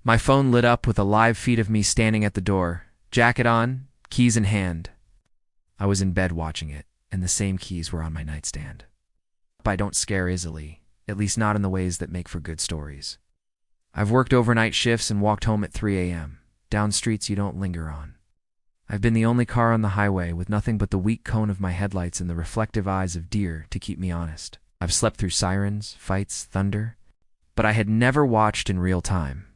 My phone lit up with a live feed of me standing at the door, jacket on, keys in hand. I was in bed watching it, and the same keys were on my nightstand. I don't scare easily, at least not in the ways that make for good stories. I've worked overnight shifts and walked home at 3 a.m., down streets you don't linger on. I've been the only car on the highway with nothing but the weak cone of my headlights and the reflective eyes of deer to keep me honest. I've slept through sirens, fights, thunder, but I had never watched in real time.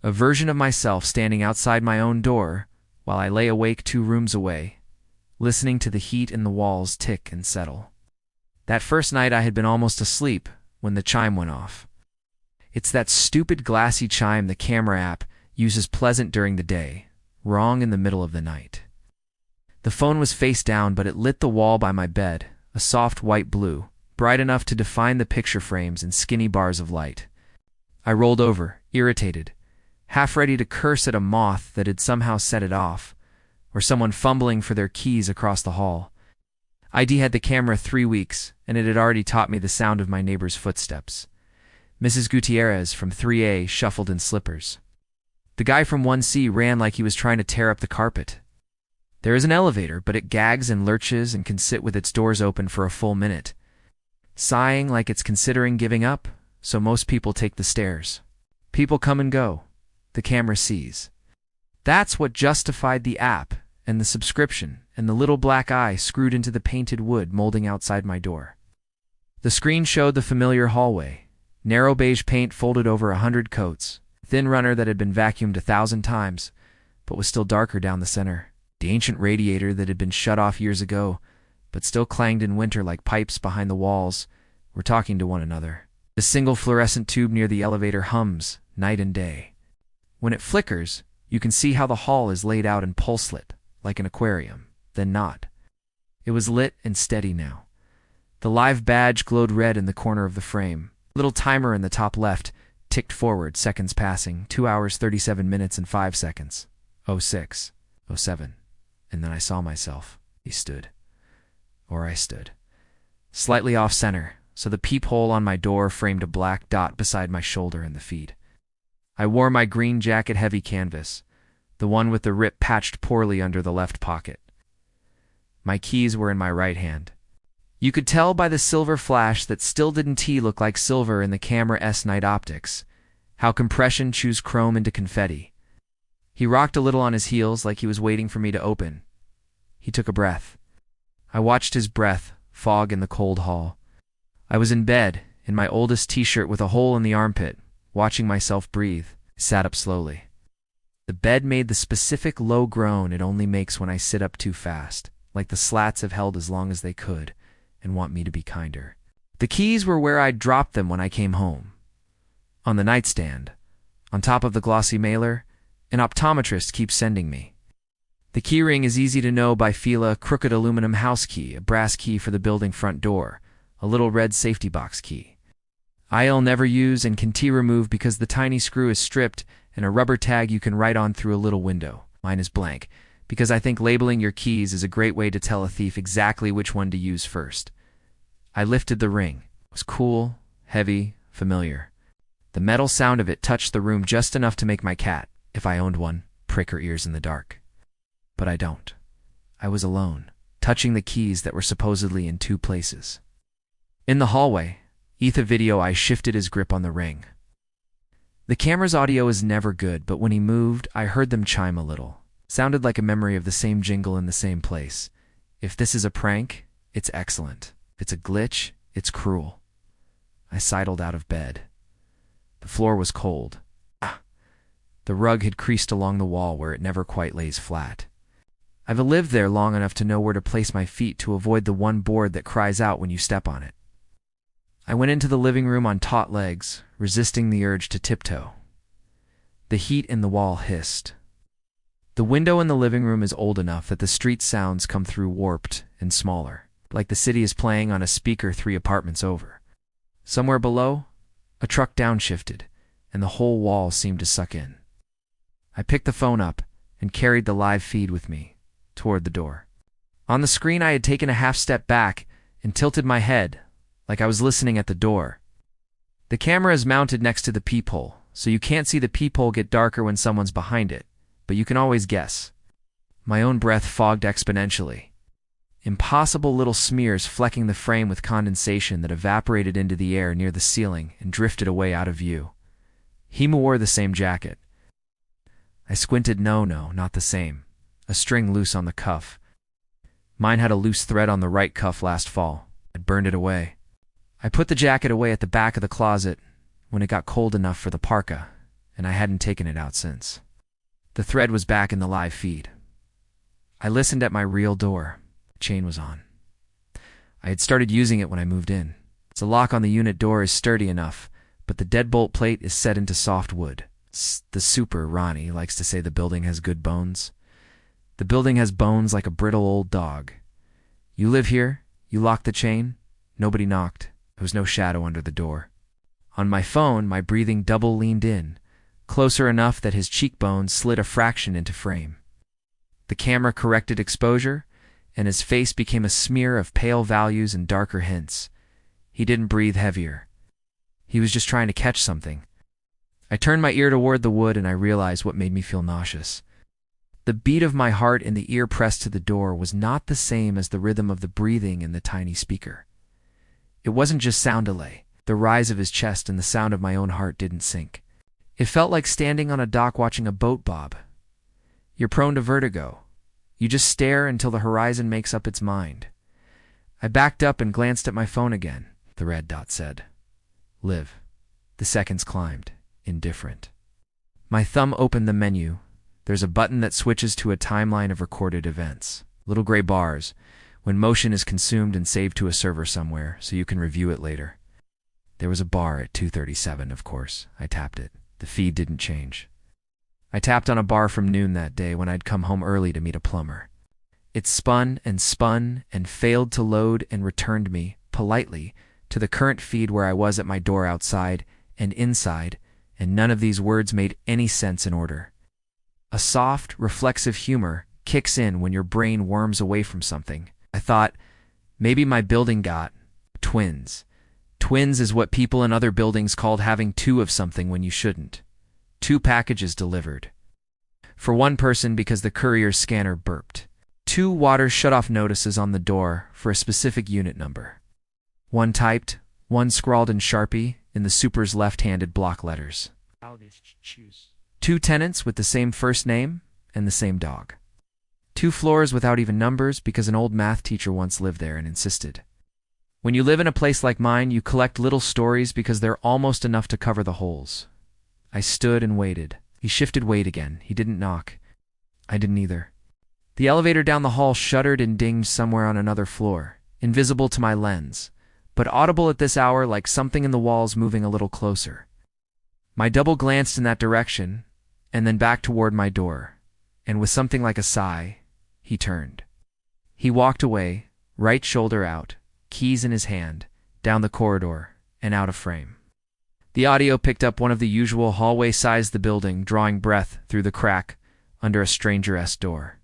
A version of myself standing outside my own door while I lay awake 2 rooms away, listening to the heat in the walls tick and settle. That first night I had been almost asleep when the chime went off. It's that stupid glassy chime the camera app uses pleasant during the day, wrong in the middle of the night. The phone was face down, but it lit the wall by my bed, a soft white blue, bright enough to define the picture frames in skinny bars of light. I rolled over, irritated, half ready to curse at a moth that had somehow set it off, or someone fumbling for their keys across the hall. ID had the camera 3 weeks, and it had already taught me the sound of my neighbor's footsteps. Mrs. Gutierrez from 3A shuffled in slippers. The guy from 1C ran like he was trying to tear up the carpet. There is an elevator, but it gags and lurches and can sit with its doors open for a full minute, sighing like it's considering giving up, so most people take the stairs. People come and go. The camera sees. That's what justified the app and the subscription and the little black eye screwed into the painted wood molding outside my door. The screen showed the familiar hallway, narrow beige paint folded over 100 coats, thin runner that had been vacuumed 1,000 times, but was still darker down the center, the ancient radiator that had been shut off years ago, but still clanged in winter like pipes behind the walls, were talking to one another. The single fluorescent tube near the elevator hums, night and day. When it flickers, you can see how the hall is laid out in pulse-lit, like an aquarium, then not. It was lit and steady now. The live badge glowed red in the corner of the frame. Little timer in the top left ticked forward, seconds passing, 2 hours, 37 minutes, and 5 seconds. 06, 07. And then I saw myself. I stood. Slightly off-center, so the peephole on my door framed a black dot beside my shoulder in the feed. I wore my green jacket heavy canvas, the one with the rip patched poorly under the left pocket. My keys were in my right hand. You could tell by the silver flash that still didn't look like silver in the camera S night optics, how compression chews chrome into confetti. He rocked a little on his heels like he was waiting for me to open. He took a breath. I watched his breath fog in the cold hall. I was in bed, in my oldest t-shirt with a hole in the armpit, watching myself breathe. I sat up slowly. The bed made the specific low groan it only makes when I sit up too fast, like the slats have held as long as they could, and want me to be kinder. The keys were where I'd dropped them when I came home. On the nightstand, on top of the glossy mailer, an optometrist keeps sending me. The key ring is easy to know by feel: a crooked aluminum house key, a brass key for the building front door, a little red safety box key. I'll never use and can remove because the tiny screw is stripped and a rubber tag you can write on through a little window. Mine is blank, because I think labeling your keys is a great way to tell a thief exactly which one to use first. I lifted the ring. It was cool, heavy, familiar. The metal sound of it touched the room just enough to make my cat, if I owned one, prick her ears in the dark. But I don't. I was alone, touching the keys that were supposedly in 2 places. In the hallway, Etha Video Eye shifted his grip on the ring. The camera's audio is never good, but when he moved, I heard them chime a little. Sounded like a memory of the same jingle in the same place. If this is a prank, it's excellent. If it's a glitch, it's cruel. I sidled out of bed. The floor was cold. The rug had creased along the wall where it never quite lays flat. I've lived there long enough to know where to place my feet to avoid the one board that cries out when you step on it. I went into the living room on taut legs, resisting the urge to tiptoe. The heat in the wall hissed. The window in the living room is old enough that the street sounds come through warped and smaller, like the city is playing on a speaker 3 apartments over. Somewhere below, a truck downshifted, and the whole wall seemed to suck in. I picked the phone up and carried the live feed with me, toward the door. On the screen I had taken a half step back and tilted my head, like I was listening at the door. The camera is mounted next to the peephole, so you can't see the peephole get darker when someone's behind it, but you can always guess. My own breath fogged exponentially. Impossible little smears flecking the frame with condensation that evaporated into the air near the ceiling and drifted away out of view. Hema wore the same jacket. I squinted. No, not the same. A string loose on the cuff. Mine had a loose thread on the right cuff last fall. I'd burned it away. I put the jacket away at the back of the closet when it got cold enough for the parka, and I hadn't taken it out since. The thread was back in the live feed. I listened at my real door. The chain was on. I had started using it when I moved in. The lock on the unit door is sturdy enough, but the deadbolt plate is set into soft wood. The super Ronnie likes to say the building has good bones. The building has bones like a brittle old dog. You live here? You locked the chain? Nobody knocked. There was no shadow under the door. On my phone, my breathing double leaned in, closer enough that his cheekbones slid a fraction into frame. The camera corrected exposure, and his face became a smear of pale values and darker hints. He didn't breathe heavier. He was just trying to catch something. I turned my ear toward the wood and I realized what made me feel nauseous. The beat of my heart in the ear pressed to the door was not the same as the rhythm of the breathing in the tiny speaker. It wasn't just sound delay. The rise of his chest and the sound of my own heart didn't sync. It felt like standing on a dock watching a boat bob. You're prone to vertigo. You just stare until the horizon makes up its mind. I backed up and glanced at my phone again. The red dot said, "Live." The seconds climbed, indifferent. My thumb opened the menu. There's a button that switches to a timeline of recorded events. Little gray bars, when motion is consumed and saved to a server somewhere, so you can review it later. There was a bar at 2:37, of course. I tapped it. The feed didn't change. I tapped on a bar from noon that day when I'd come home early to meet a plumber. It spun and failed to load and returned me, politely, to the current feed where I was at my door outside and inside, and none of these words made any sense in order. A soft, reflexive humor kicks in when your brain worms away from something. I thought, maybe my building got twins. Twins is what people in other buildings called having two of something when you shouldn't. 2 packages delivered. For one person because the courier's scanner burped. 2 water shut-off notices on the door for a specific unit number. 1 typed, 1 scrawled in Sharpie in the super's left-handed block letters. 2 tenants with the same first name and the same dog. 2 floors without even numbers because an old math teacher once lived there and insisted. When you live in a place like mine, you collect little stories because they're almost enough to cover the holes. I stood and waited. He shifted weight again. He didn't knock. I didn't either. The elevator down the hall shuddered and dinged somewhere on another floor, invisible to my lens, but audible at this hour like something in the walls moving a little closer. My double glanced in that direction, and then back toward my door, and with something like a sigh, he turned. He walked away, right shoulder out, keys in his hand, down the corridor, and out of frame. The audio picked up one of the usual hallway size the building, drawing breath through the crack under a stranger-esque door.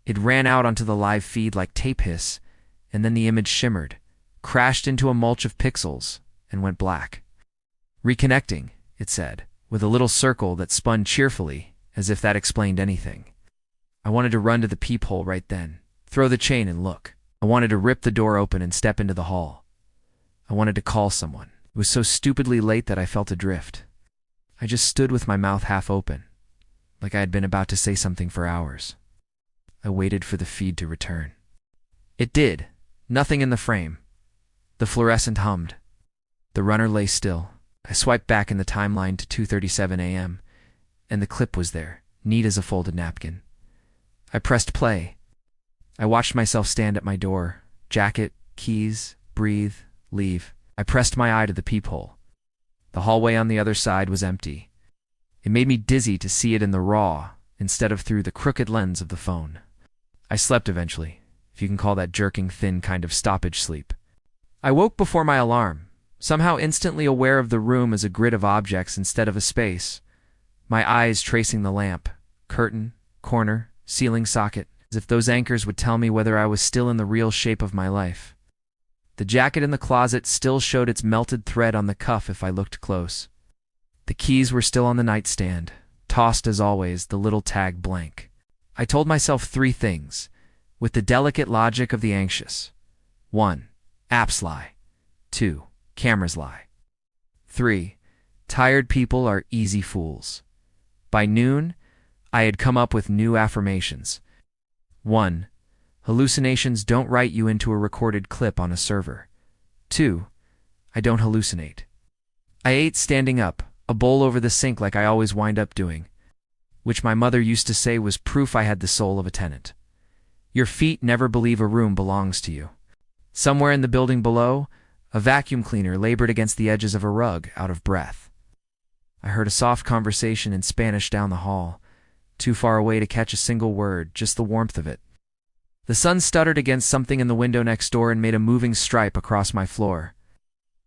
It ran out onto the live feed like tape hiss, and then the image shimmered, crashed into a mulch of pixels, and went black. "Reconnecting," it said, with a little circle that spun cheerfully, as if that explained anything. I wanted to run to the peephole right then, throw the chain and look. I wanted to rip the door open and step into the hall. I wanted to call someone. It was so stupidly late that I felt adrift. I just stood with my mouth half open, like I had been about to say something for hours. I waited for the feed to return. It did. Nothing in the frame. The fluorescent hummed. The runner lay still. I swiped back in the timeline to 2:37 a.m., and the clip was there, neat as a folded napkin. I pressed play. I watched myself stand at my door. Jacket, keys, breathe, leave. I pressed my eye to the peephole. The hallway on the other side was empty. It made me dizzy to see it in the raw, instead of through the crooked lens of the phone. I slept eventually, if you can call that jerking thin kind of stoppage sleep. I woke before my alarm, somehow instantly aware of the room as a grid of objects instead of a space. My eyes tracing the lamp, curtain, corner, ceiling socket, as if those anchors would tell me whether I was still in the real shape of my life. The jacket in the closet still showed its melted thread on the cuff if I looked close. The keys were still on the nightstand, tossed as always, the little tag blank. I told myself 3 things, with the delicate logic of the anxious. 1. Apps lie. 2. Cameras lie. 3. Tired people are easy fools. By noon, I had come up with new affirmations. 1. Hallucinations don't write you into a recorded clip on a server. 2. I don't hallucinate. I ate standing up, a bowl over the sink like I always wind up doing, which my mother used to say was proof I had the soul of a tenant. Your feet never believe a room belongs to you. Somewhere in the building below, a vacuum cleaner labored against the edges of a rug, out of breath. I heard a soft conversation in Spanish down the hall, too far away to catch a single word, just the warmth of it. The sun stuttered against something in the window next door and made a moving stripe across my floor.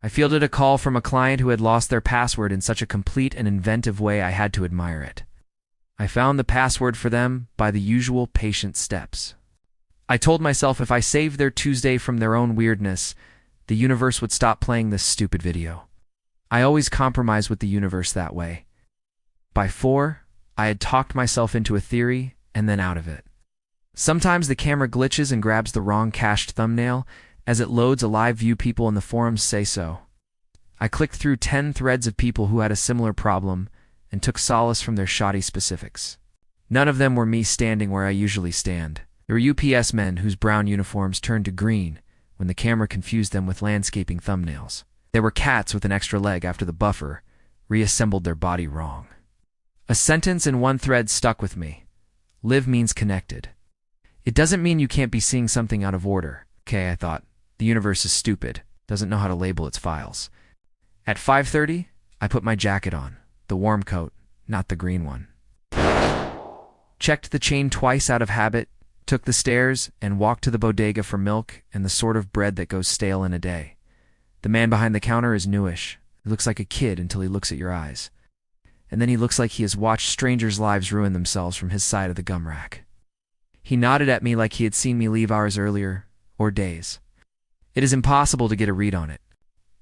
I fielded a call from a client who had lost their password in such a complete and inventive way I had to admire it. I found the password for them by the usual patient steps. I told myself if I saved their Tuesday from their own weirdness, the universe would stop playing this stupid video. I always compromise with the universe that way. By 4, I had talked myself into a theory and then out of it. Sometimes the camera glitches and grabs the wrong cached thumbnail as it loads a live view. People in the forums say so. I clicked through 10 threads of people who had a similar problem and took solace from their shoddy specifics. None of them were me standing where I usually stand. There were UPS men whose brown uniforms turned to green when the camera confused them with landscaping thumbnails. There were cats with an extra leg after the buffer reassembled their body wrong. A sentence in one thread stuck with me. Live means connected. It doesn't mean you can't be seeing something out of order. Okay, I thought. The universe is stupid. Doesn't know how to label its files. At 5:30, I put my jacket on. The warm coat, not the green one. Checked the chain twice out of habit, took the stairs, and walked to the bodega for milk and the sort of bread that goes stale in a day. The man behind the counter is newish. He looks like a kid until he looks at your eyes. And then he looks like he has watched strangers' lives ruin themselves from his side of the gum rack. He nodded at me like he had seen me leave hours earlier, or days. It is impossible to get a read on it.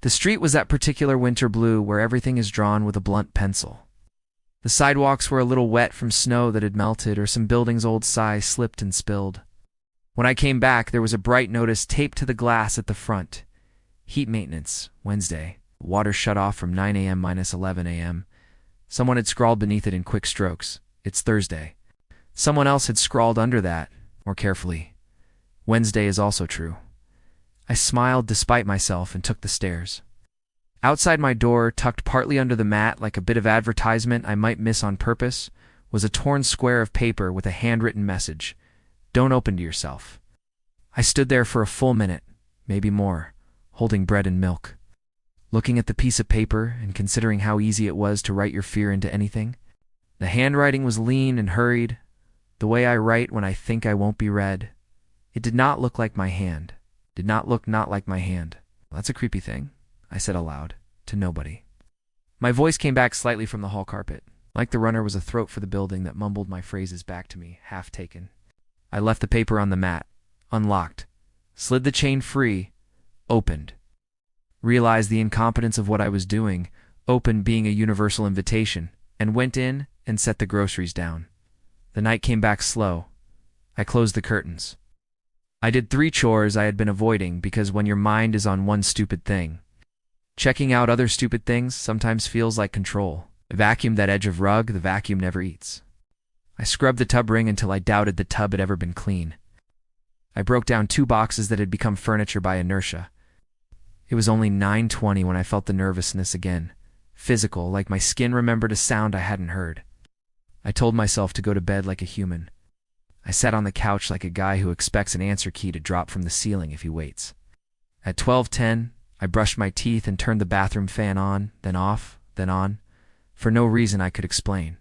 The street was that particular winter blue where everything is drawn with a blunt pencil. The sidewalks were a little wet from snow that had melted, or some building's old sigh slipped and spilled. When I came back, there was a bright notice taped to the glass at the front. Heat maintenance, Wednesday. Water shut off from 9 a.m. minus 11 a.m. Someone had scrawled beneath it in quick strokes. It's Thursday. Someone else had scrawled under that, more carefully. Wednesday is also true. I smiled despite myself and took the stairs. Outside my door, tucked partly under the mat like a bit of advertisement I might miss on purpose, was a torn square of paper with a handwritten message. Don't open to yourself. I stood there for a full minute, maybe more, holding bread and milk. Looking at the piece of paper and considering how easy it was to write your fear into anything. The handwriting was lean and hurried, the way I write when I think I won't be read. It did not look like my hand. Did not look not like my hand. Well, that's a creepy thing, I said aloud, to nobody. My voice came back slightly from the hall carpet. Like the runner was a throat for the building that mumbled my phrases back to me, half taken. I left the paper on the mat, unlocked, slid the chain free, opened. Realized the incompetence of what I was doing, open being a universal invitation, and went in and set the groceries down. The night came back slow. I closed the curtains. I did 3 chores I had been avoiding because when your mind is on one stupid thing, checking out other stupid things sometimes feels like control. I vacuumed that edge of rug the vacuum never eats. I scrubbed the tub ring until I doubted the tub had ever been clean. I broke down 2 boxes that had become furniture by inertia. It was only 9:20 when I felt the nervousness again, physical, like my skin remembered a sound I hadn't heard. I told myself to go to bed like a human. I sat on the couch like a guy who expects an answer key to drop from the ceiling if he waits. At 12:10, I brushed my teeth and turned the bathroom fan on, then off, then on, for no reason I could explain.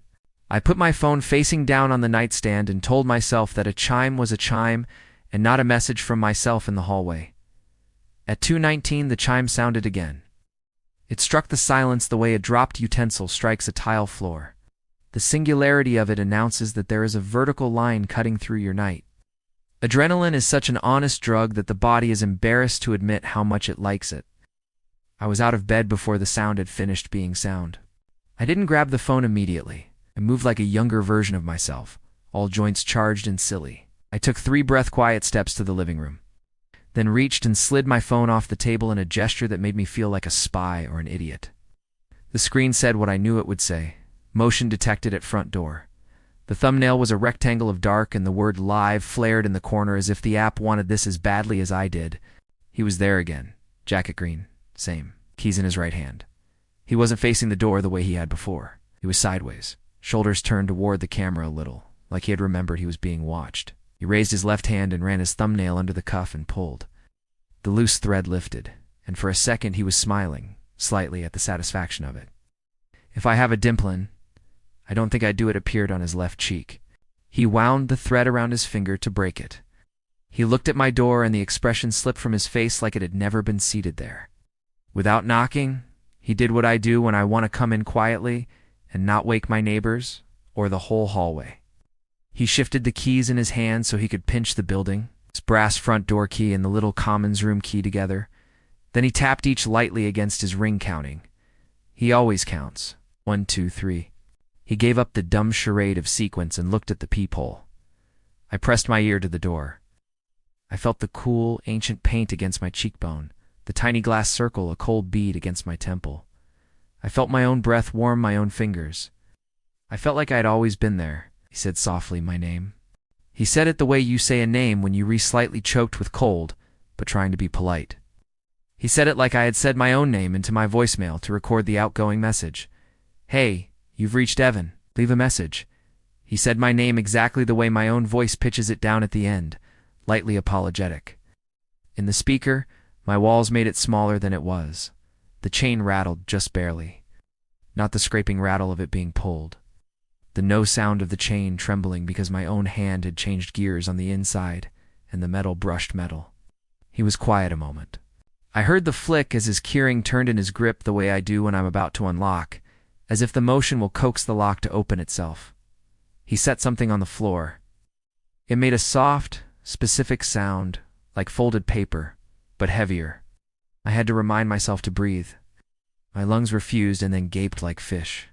I put my phone facing down on the nightstand and told myself that a chime was a chime and not a message from myself in the hallway. At 2:19, the chime sounded again. It struck the silence the way a dropped utensil strikes a tile floor. The singularity of it announces that there is a vertical line cutting through your night. Adrenaline is such an honest drug that the body is embarrassed to admit how much it likes it. I was out of bed before the sound had finished being sound. I didn't grab the phone immediately. I moved like a younger version of myself, all joints charged and silly. I took 3 quiet steps to the living room, then reached and slid my phone off the table in a gesture that made me feel like a spy or an idiot. The screen said what I knew it would say. Motion detected at front door. The thumbnail was a rectangle of dark, and the word live flared in the corner as if the app wanted this as badly as I did. He was there again. Jacket green. Same. Keys in his right hand. He wasn't facing the door the way he had before. He was sideways, shoulders turned toward the camera a little, like he had remembered he was being watched. He raised his left hand and ran his thumbnail under the cuff and pulled. The loose thread lifted, and for a second he was smiling, slightly at the satisfaction of it. If I have a dimplin', I don't think I do, it appeared on his left cheek. He wound the thread around his finger to break it. He looked at my door, and the expression slipped from his face like it had never been seated there. Without knocking, he did what I do when I want to come in quietly and not wake my neighbors or the whole hallway. He shifted the keys in his hand so he could pinch the building, his brass front door key and the little commons room key together. Then he tapped each lightly against his ring, counting. He always counts. 1, 2, 3. He gave up the dumb charade of sequence and looked at the peephole. I pressed my ear to the door. I felt the cool, ancient paint against my cheekbone, the tiny glass circle a cold bead against my temple. I felt my own breath warm my own fingers. I felt like I had always been there. He said softly my name. He said it the way you say a name when you slightly choked with cold, but trying to be polite. He said it like I had said my own name into my voicemail to record the outgoing message. Hey, you've reached Evan. Leave a message. He said my name exactly the way my own voice pitches it down at the end, lightly apologetic. In the speaker, my walls made it smaller than it was. The chain rattled just barely. Not the scraping rattle of it being pulled. The no sound of the chain trembling because my own hand had changed gears on the inside, and the metal brushed metal. He was quiet a moment. I heard the flick as his keyring turned in his grip the way I do when I'm about to unlock, as if the motion will coax the lock to open itself. He set something on the floor. It made a soft, specific sound, like folded paper, but heavier. I had to remind myself to breathe. My lungs refused and then gaped like fish.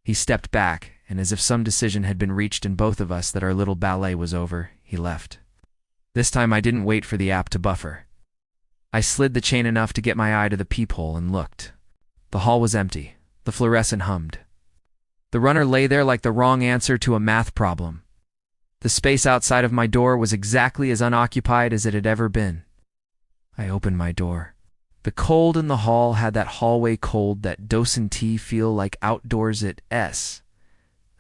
He stepped back, and as if some decision had been reached in both of us that our little ballet was over, he left. This time I didn't wait for the app to buffer. I slid the chain enough to get my eye to the peephole and looked. The hall was empty. The fluorescent hummed. The runner lay there like the wrong answer to a math problem. The space outside of my door was exactly as unoccupied as it had ever been. I opened my door. The cold in the hall had that hallway cold that docent feel like outdoors at S.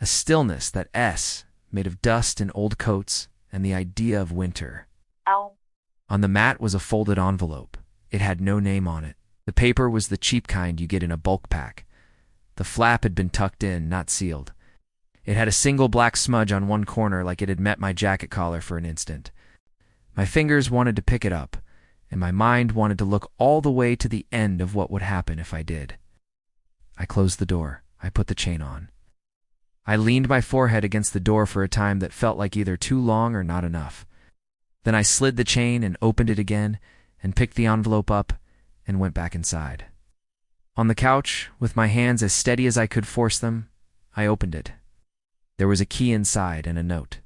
A stillness that S, made of dust and old coats, and the idea of winter. Ow. On the mat was a folded envelope. It had no name on it. The paper was the cheap kind you get in a bulk pack. The flap had been tucked in, not sealed. It had a single black smudge on one corner like it had met my jacket collar for an instant. My fingers wanted to pick it up, and my mind wanted to look all the way to the end of what would happen if I did. I closed the door. I put the chain on. I leaned my forehead against the door for a time that felt like either too long or not enough. Then I slid the chain and opened it again and picked the envelope up and went back inside. On the couch, with my hands as steady as I could force them, I opened it. There was a key inside and a note.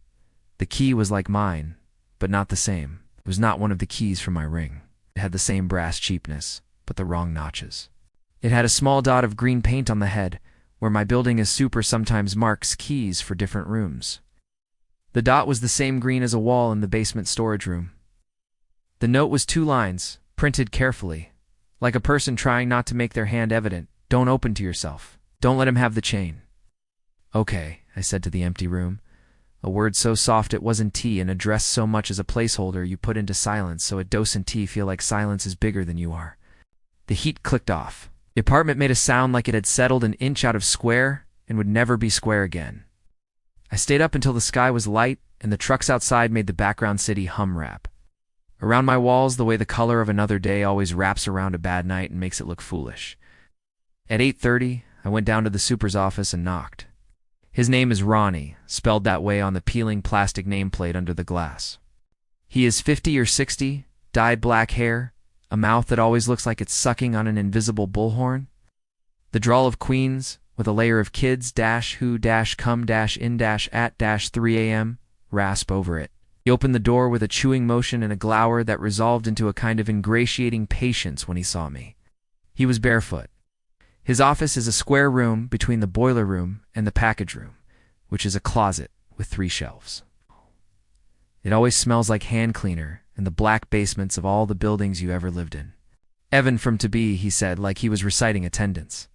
The key was like mine, but not the same. It was not one of the keys from my ring. It had the same brass cheapness, but the wrong notches. It had a small dot of green paint on the head, where my building as super sometimes marks keys for different rooms. The dot was the same green as a wall in the basement storage room. The note was 2 lines, printed carefully, like a person trying not to make their hand evident. Don't open to yourself. Don't let him have the chain. Okay, I said to the empty room. A word so soft it wasn't T and addressed so much as a placeholder you put into silence so it doesn't feel like silence is bigger than you are. The heat clicked off. The apartment made a sound like it had settled an inch out of square and would never be square again. I stayed up until the sky was light and the trucks outside made the background city hum rap. Around my walls, the way the color of another day always wraps around a bad night and makes it look foolish. At 8:30, I went down to the super's office and knocked. His name is Ronnie, spelled that way on the peeling plastic nameplate under the glass. He is 50 or 60, dyed black hair, a mouth that always looks like it's sucking on an invisible bullhorn. The drawl of Queens, with a layer of kids-who-come-in-at-3 a.m. rasp over it. He opened the door with a chewing motion and a glower that resolved into a kind of ingratiating patience when he saw me. He was barefoot. His office is a square room between the boiler room and the package room, which is a closet with 3 shelves. It always smells like hand cleaner in the black basements of all the buildings you ever lived in. Evan from to be, he said, like he was reciting attendance.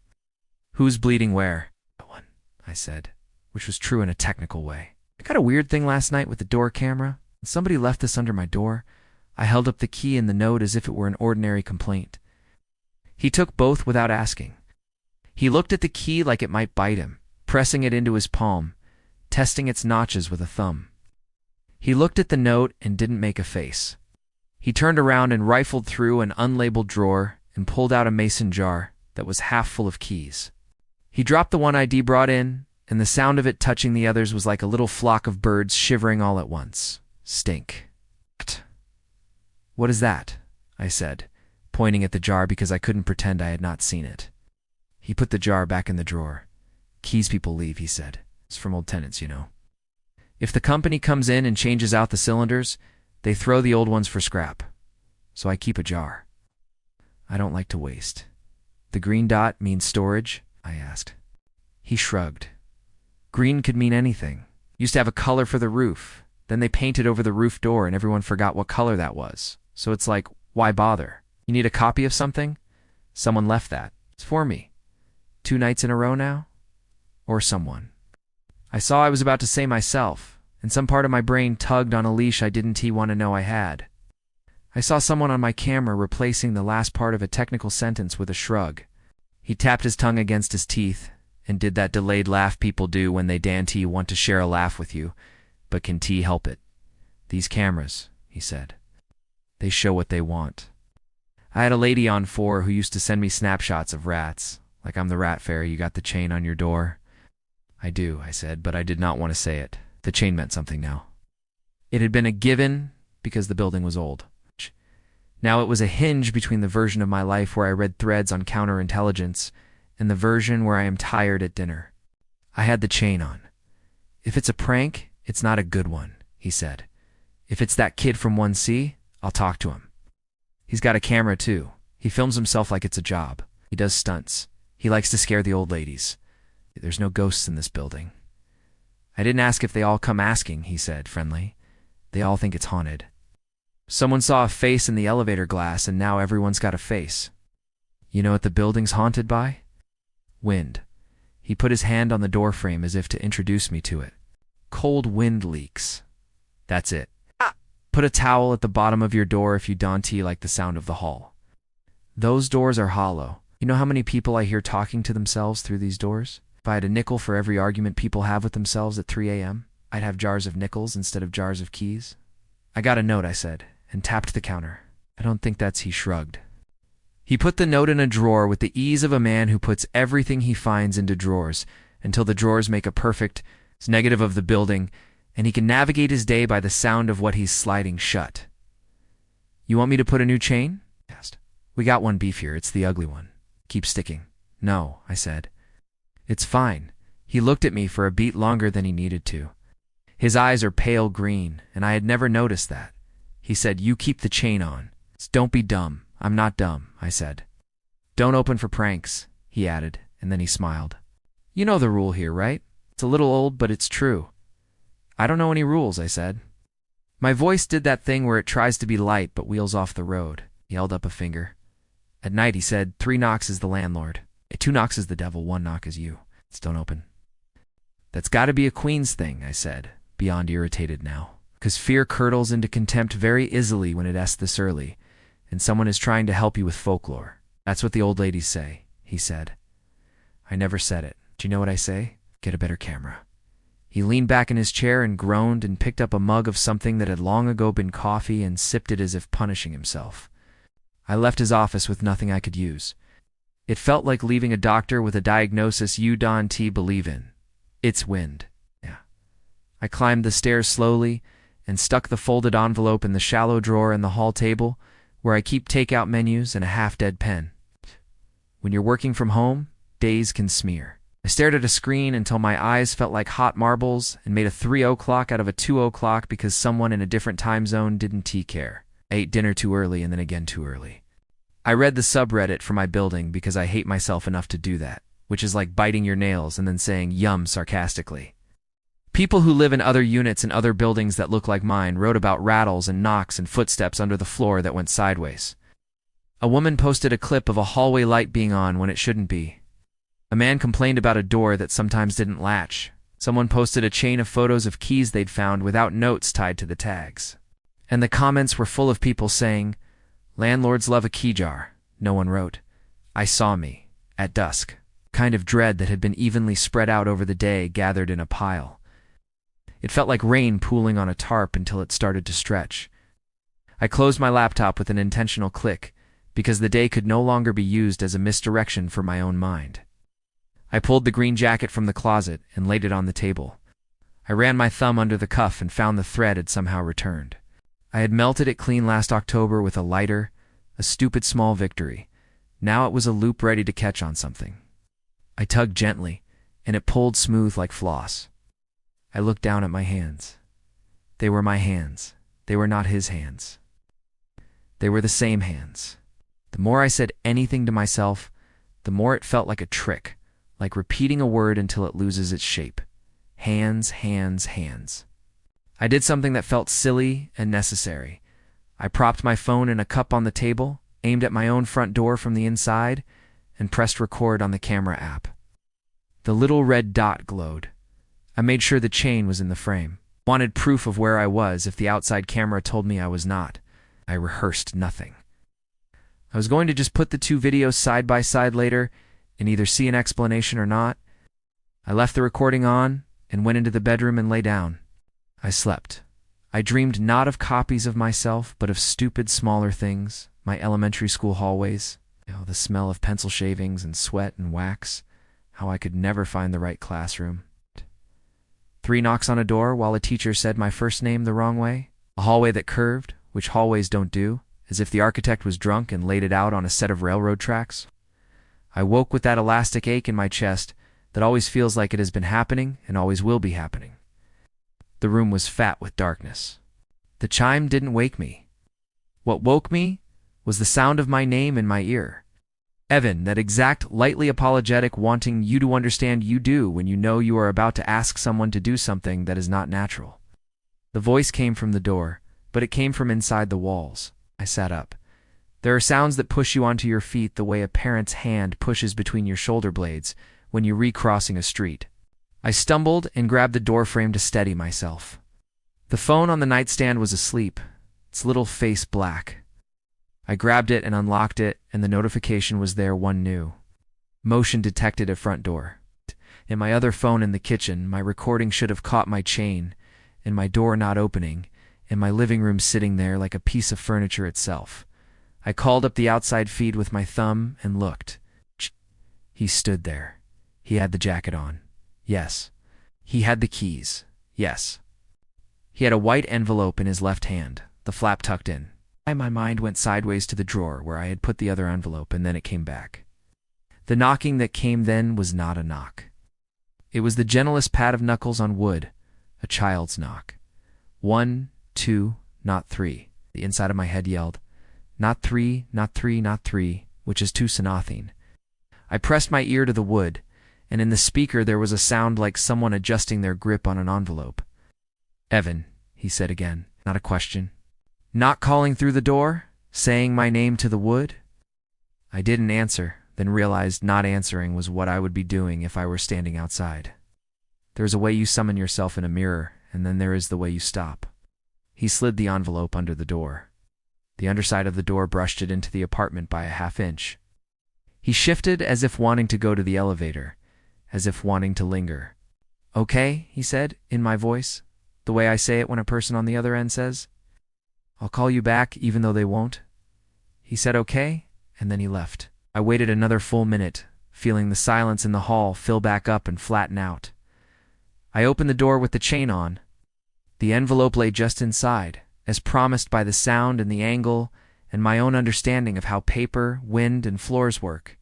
Who's bleeding where? No one, I said, which was true in a technical way. I got a weird thing last night with the door camera, and somebody left this under my door. I held up the key and the note as if it were an ordinary complaint. He took both without asking. He looked at the key like it might bite him, pressing it into his palm, testing its notches with a thumb. He looked at the note and didn't make a face. He turned around and rifled through an unlabeled drawer and pulled out a mason jar that was half full of keys. He dropped the one ID brought in, and the sound of it touching the others was like a little flock of birds shivering all at once. Stink. What is that? I said, pointing at the jar because I couldn't pretend I had not seen it. He put the jar back in the drawer. Keys people leave, he said. It's from old tenants, you know. If the company comes in and changes out the cylinders, they throw the old ones for scrap. So I keep a jar. I don't like to waste. The green dot means storage? I asked. He shrugged. Green could mean anything. Used to have a color for the roof. Then they painted over the roof door and everyone forgot what color that was. So it's like, why bother? You need a copy of something? Someone left that. It's for me. 2 nights in a row now? Or someone. I saw I was about to say myself, and some part of my brain tugged on a leash I didn't want to know I had. I saw someone on my camera replacing the last part of a technical sentence with a shrug. He tapped his tongue against his teeth and did that delayed laugh people do when they want to share a laugh with you, but can help it. These cameras, he said. They show what they want. I had a lady on 4 who used to send me snapshots of rats, like I'm the rat fairy you got the chain on your door. I do, I said, but I did not want to say it. The chain meant something now. It had been a given because the building was old. Now it was a hinge between the version of my life where I read threads on counterintelligence and the version where I am tired at dinner. I had the chain on. If it's a prank, it's not a good one, he said. If it's that kid from 1C, I'll talk to him. He's got a camera too. He films himself like it's a job. He does stunts. He likes to scare the old ladies. There's no ghosts in this building. I didn't ask if they all come asking, he said, friendly. They all think it's haunted. Someone saw a face in the elevator glass and now everyone's got a face. You know what the building's haunted by? Wind. He put his hand on the door frame as if to introduce me to it. Cold wind leaks. That's it. Put a towel at the bottom of your door if you don't like the sound of the hall. Those doors are hollow. You know how many people I hear talking to themselves through these doors? If I had a nickel for every argument people have with themselves at 3 a.m., I'd have jars of nickels instead of jars of keys. I got a note, I said, and tapped the counter. I don't think that's, he shrugged. He put the note in a drawer with the ease of a man who puts everything he finds into drawers until the drawers make a perfect negative of the building, and he can navigate his day by the sound of what he's sliding shut. You want me to put a new chain? He asked. We got one beef here. It's the ugly one. Keep sticking. No, I said. It's fine. He looked at me for a beat longer than he needed to. His eyes are pale green, and I had never noticed that. He said, you keep the chain on. Don't be dumb. I'm not dumb, I said. Don't open for pranks, he added, and then he smiled. You know the rule here, right? It's a little old, but it's true. I don't know any rules, I said. My voice did that thing where it tries to be light but wheels off the road. He held up a finger. At night, he said, 3 knocks is the landlord. 2 knocks is the devil, 1 knock is you. Don't open. That's got to be a Queen's thing, I said, beyond irritated now. 'Cause fear curdles into contempt very easily when it asks this early, and someone is trying to help you with folklore. That's what the old ladies say, he said. I never said it. Do you know what I say? Get a better camera. He leaned back in his chair and groaned and picked up a mug of something that had long ago been coffee and sipped it as if punishing himself. I left his office with nothing I could use. It felt like leaving a doctor with a diagnosis you don't believe in. It's wind. Yeah. I climbed the stairs slowly and stuck the folded envelope in the shallow drawer in the hall table where I keep takeout menus and a half-dead pen. When you're working from home, days can smear. I stared at a screen until my eyes felt like hot marbles and made a 3 o'clock out of a 2 o'clock because someone in a different time zone didn't care. I ate dinner too early and then again too early. I read the subreddit for my building because I hate myself enough to do that, which is like biting your nails and then saying yum sarcastically. People who live in other units and other buildings that look like mine wrote about rattles and knocks and footsteps under the floor that went sideways. A woman posted a clip of a hallway light being on when it shouldn't be. A man complained about a door that sometimes didn't latch. Someone posted a chain of photos of keys they'd found without notes tied to the tags. And the comments were full of people saying, "Landlords love a key jar." No one wrote, "I saw me, at dusk." Kind of dread that had been evenly spread out over the day gathered in a pile. It felt like rain pooling on a tarp until it started to stretch. I closed my laptop with an intentional click because the day could no longer be used as a misdirection for my own mind. I pulled the green jacket from the closet and laid it on the table. I ran my thumb under the cuff and found the thread had somehow returned. I had melted it clean last October with a lighter, a stupid small victory. Now it was a loop ready to catch on something. I tugged gently, and it pulled smooth like floss. I looked down at my hands. They were my hands. They were not his hands. They were the same hands. The more I said anything to myself, the more it felt like a trick, like repeating a word until it loses its shape. Hands, hands, hands. I did something that felt silly and necessary. I propped my phone in a cup on the table, aimed at my own front door from the inside, and pressed record on the camera app. The little red dot glowed. I made sure the chain was in the frame. Wanted proof of where I was if the outside camera told me I was not. I rehearsed nothing. I was going to just put the two videos side by side later and either see an explanation or not. I left the recording on and went into the bedroom and lay down. I slept. I dreamed not of copies of myself, but of stupid smaller things, my elementary school hallways, the smell of pencil shavings and sweat and wax, how I could never find the right classroom. 3 knocks on a door while a teacher said my first name the wrong way. A hallway that curved, which hallways don't do, as if the architect was drunk and laid it out on a set of railroad tracks. I woke with that elastic ache in my chest that always feels like it has been happening and always will be happening. The room was fat with darkness. The chime didn't wake me. What woke me was the sound of my name in my ear. Evan, that exact lightly apologetic wanting you to understand you do when you know you are about to ask someone to do something that is not natural. The voice came from the door, but it came from inside the walls. I sat up. There are sounds that push you onto your feet the way a parent's hand pushes between your shoulder blades when you're recrossing a street. I stumbled and grabbed the doorframe to steady myself. The phone on the nightstand was asleep, its little face black. I grabbed it and unlocked it, and the notification was there, one new. Motion detected at front door. In my other phone in the kitchen, my recording should have caught my chain, and my door not opening, and my living room sitting there like a piece of furniture itself. I called up the outside feed with my thumb and looked. He stood there. He had the jacket on. Yes. He had the keys. Yes. He had a white envelope in his left hand, the flap tucked in. My mind went sideways to the drawer where I had put the other envelope, and then it came back. The knocking that came then was not a knock. It was the gentlest pat of knuckles on wood, a child's knock. 1, 2, not 3. The inside of my head yelled, "Not 3, not 3, not 3," which is 2 Sanathine. I pressed my ear to the wood, and in the speaker there was a sound like someone adjusting their grip on an envelope. "Evan," he said again, not a question. "Not calling through the door? Saying my name to the wood?" I didn't answer, then realized not answering was what I would be doing if I were standing outside. There's a way you summon yourself in a mirror, and then there is the way you stop. He slid the envelope under the door. The underside of the door brushed it into the apartment by a half-inch. He shifted as if wanting to go to the elevator, as if wanting to linger. "Okay," he said, in my voice, the way I say it when a person on the other end says, "I'll call you back even though they won't." He said okay, and then he left. I waited another full minute, feeling the silence in the hall fill back up and flatten out. I opened the door with the chain on. The envelope lay just inside, as promised by the sound and the angle and my own understanding of how paper, wind, and floors work.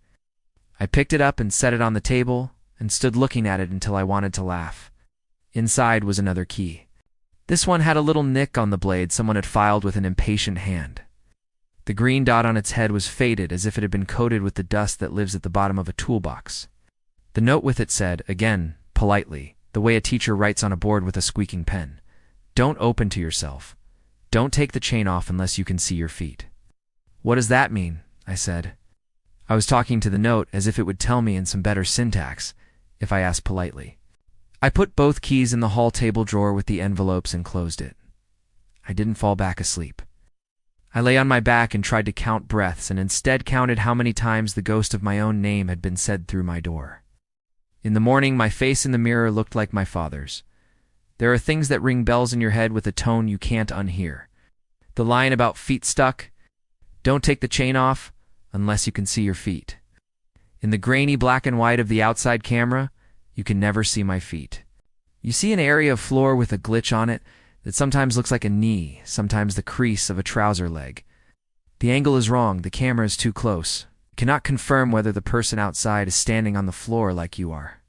I picked it up and set it on the table, and stood looking at it until I wanted to laugh. Inside was another key. This one had a little nick on the blade someone had filed with an impatient hand. The green dot on its head was faded as if it had been coated with the dust that lives at the bottom of a toolbox. The note with it said, again, politely, the way a teacher writes on a board with a squeaking pen, "Don't open to yourself. Don't take the chain off unless you can see your feet." "What does that mean?" I said. I was talking to the note as if it would tell me in some better syntax, if I asked politely. I put both keys in the hall table drawer with the envelopes and closed it. I didn't fall back asleep. I lay on my back and tried to count breaths and instead counted how many times the ghost of my own name had been said through my door. In the morning, my face in the mirror looked like my father's. There are things that ring bells in your head with a tone you can't unhear. The line about feet stuck, "Don't take the chain off unless you can see your feet." In the grainy black and white of the outside camera, you can never see my feet. You see an area of floor with a glitch on it that sometimes looks like a knee, sometimes the crease of a trouser leg. The angle is wrong, the camera is too close. You cannot confirm whether the person outside is standing on the floor like you are.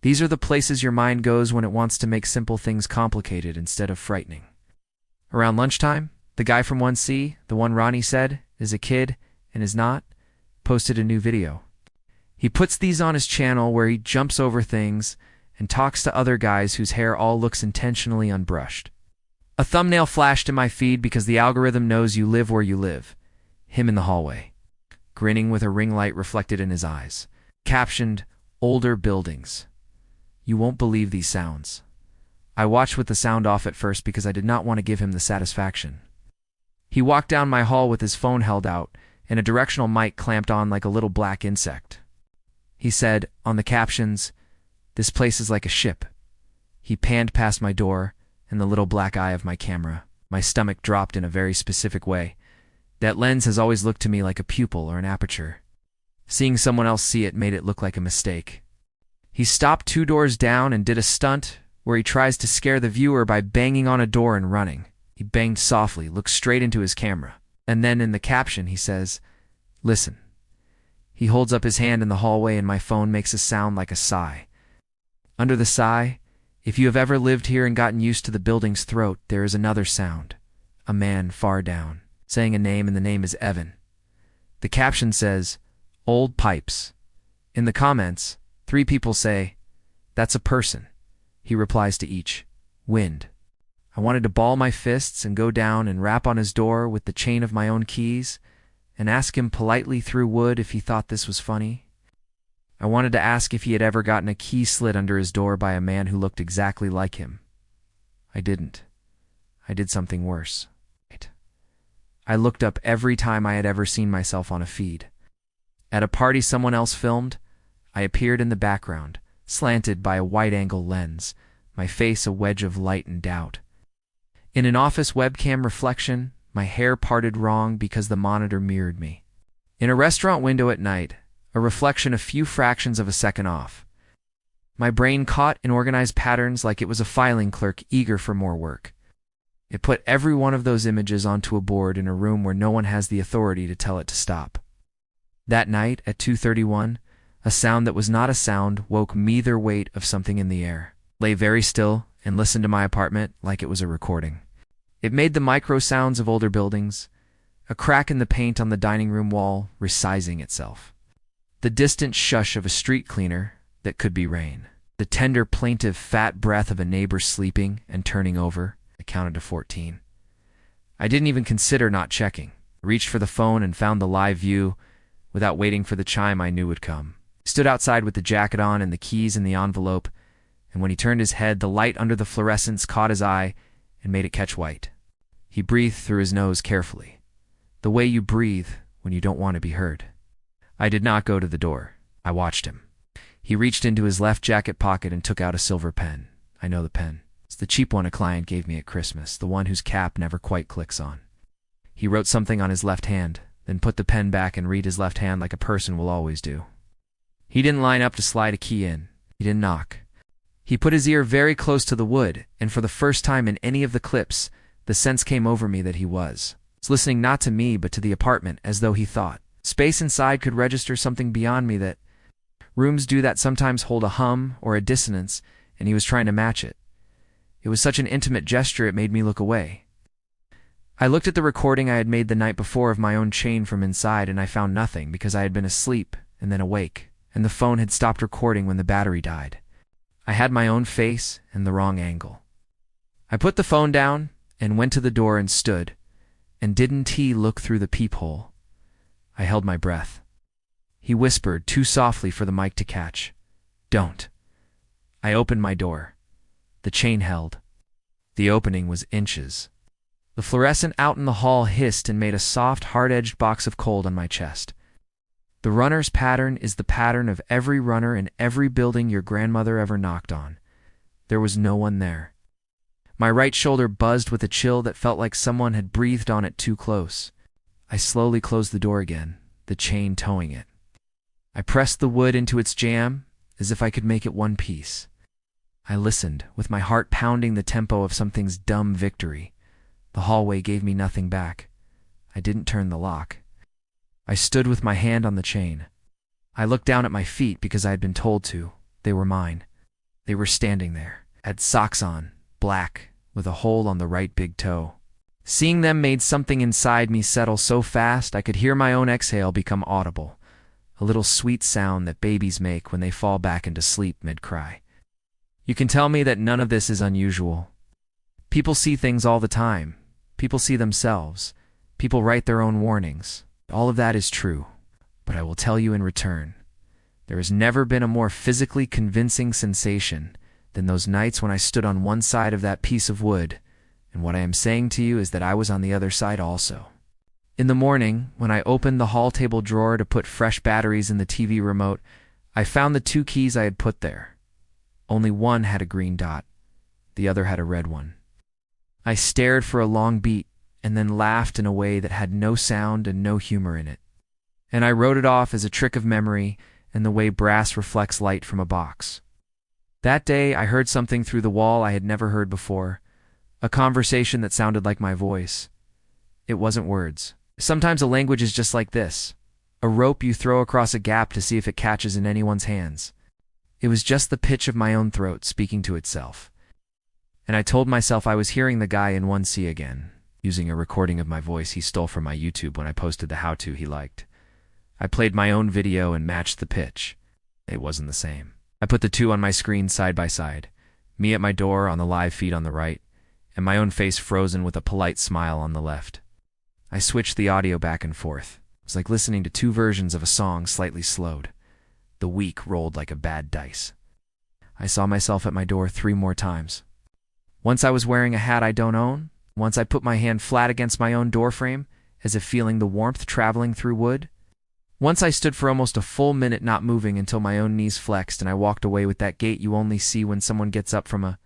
These are the places your mind goes when it wants to make simple things complicated instead of frightening. Around lunchtime, the guy from 1C, the one Ronnie said, is a kid and is not, posted a new video. He puts these on his channel where he jumps over things and talks to other guys whose hair all looks intentionally unbrushed. A thumbnail flashed in my feed because the algorithm knows you live where you live. Him in the hallway, grinning with a ring light reflected in his eyes. Captioned, "Older buildings. You won't believe these sounds." I watched with the sound off at first because I did not want to give him the satisfaction. He walked down my hall with his phone held out and a directional mic clamped on like a little black insect. He said, on the captions, "This place is like a ship." He panned past my door and the little black eye of my camera. My stomach dropped in a very specific way. That lens has always looked to me like a pupil or an aperture. Seeing someone else see it made it look like a mistake. He stopped 2 doors down and did a stunt where he tries to scare the viewer by banging on a door and running. He banged softly, looked straight into his camera, and then in the caption he says, "Listen." He holds up his hand in the hallway and my phone makes a sound like a sigh. Under the sigh, if you have ever lived here and gotten used to the building's throat, there is another sound. A man far down, saying a name, and the name is Evan. The caption says, "Old pipes." In the comments, 3 people say, "That's a person." He replies to each, "Wind." I wanted to ball my fists and go down and rap on his door with the chain of my own keys and ask him politely through wood if he thought this was funny. I wanted to ask if he had ever gotten a key slid under his door by a man who looked exactly like him. I didn't. I did something worse. I looked up every time I had ever seen myself on a feed. At a party someone else filmed, I appeared in the background, slanted by a wide-angle lens, my face a wedge of light and doubt. In an office webcam reflection, my hair parted wrong because the monitor mirrored me. In a restaurant window at night, a reflection a few fractions of a second off. My brain caught in organized patterns like it was a filing clerk eager for more work. It put every one of those images onto a board in a room where no one has the authority to tell it to stop. That night, at 2:31, a sound that was not a sound woke me. The weight of something in the air. Lay very still and listened to my apartment like it was a recording. It made the micro sounds of older buildings, a crack in the paint on the dining room wall resizing itself. The distant shush of a street cleaner that could be rain. The tender, plaintive, fat breath of a neighbor sleeping and turning over. I counted to 14. I didn't even consider not checking. I reached for the phone and found the live view without waiting for the chime I knew would come. He stood outside with the jacket on and the keys in the envelope, and when he turned his head, the light under the fluorescence caught his eye and made it catch white. He breathed through his nose carefully, the way you breathe when you don't want to be heard. I did not go to the door. I watched him. He reached into his left jacket pocket and took out a silver pen. I know the pen. It's the cheap one a client gave me at Christmas, the one whose cap never quite clicks on. He wrote something on his left hand, then put the pen back and read his left hand like a person will always do. He didn't line up to slide a key in. He didn't knock. He put his ear very close to the wood, and for the first time in any of the clips, the sense came over me that he was listening not to me but to the apartment, as though he thought space inside could register something beyond me that Rooms do that, sometimes hold a hum or a dissonance, and he was trying to match it. It was such an intimate gesture it made me look away. I looked at the recording I had made the night before of my own chain from inside, and I found nothing because I had been asleep and then awake, and the phone had stopped recording when the battery died. I had my own face and the wrong angle. I put the phone down and went to the door and stood, and didn't he look through the peephole? I held my breath. He whispered too softly for the mic to catch. "Don't." I opened my door. The chain held. The opening was inches. The fluorescent out in the hall hissed and made a soft, hard-edged box of cold on my chest. The runner's pattern is the pattern of every runner in every building your grandmother ever knocked on. There was no one there. My right shoulder buzzed with a chill that felt like someone had breathed on it too close. I slowly closed the door again, the chain towing it. I pressed the wood into its jamb, as if I could make it one piece. I listened, with my heart pounding the tempo of something's dumb victory. The hallway gave me nothing back. I didn't turn the lock. I stood with my hand on the chain. I looked down at my feet because I had been told to. They were mine. They were standing there, had socks on, black, with a hole on the right big toe. Seeing them made something inside me settle so fast I could hear my own exhale become audible, a little sweet sound that babies make when they fall back into sleep mid-cry. You can tell me that none of this is unusual. People see things all the time. People see themselves. People write their own warnings. All of that is true, but I will tell you in return, there has never been a more physically convincing sensation than those nights when I stood on one side of that piece of wood, and what I am saying to you is that I was on the other side also. In the morning, when I opened the hall table drawer to put fresh batteries in the TV remote, I found the 2 keys I had put there. Only one had a green dot. The other had a red one. I stared for a long beat, and then laughed in a way that had no sound and no humor in it. And I wrote it off as a trick of memory and the way brass reflects light from a box. That day I heard something through the wall I had never heard before, a conversation that sounded like my voice. It wasn't words. Sometimes a language is just like this, a rope you throw across a gap to see if it catches in anyone's hands. It was just the pitch of my own throat speaking to itself. And I told myself I was hearing the guy in 1C again, using a recording of my voice he stole from my YouTube when I posted the how-to he liked. I played my own video and matched the pitch. It wasn't the same. I put the 2 on my screen side by side, me at my door on the live feed on the right, and my own face frozen with a polite smile on the left. I switched the audio back and forth. It was like listening to 2 versions of a song slightly slowed. The week rolled like a bad dice. I saw myself at my door 3 more times. Once I was wearing a hat I don't own. Once I put my hand flat against my own doorframe, as if feeling the warmth traveling through wood. Once I stood for almost a full minute not moving until my own knees flexed and I walked away with that gait you only see when someone gets up from a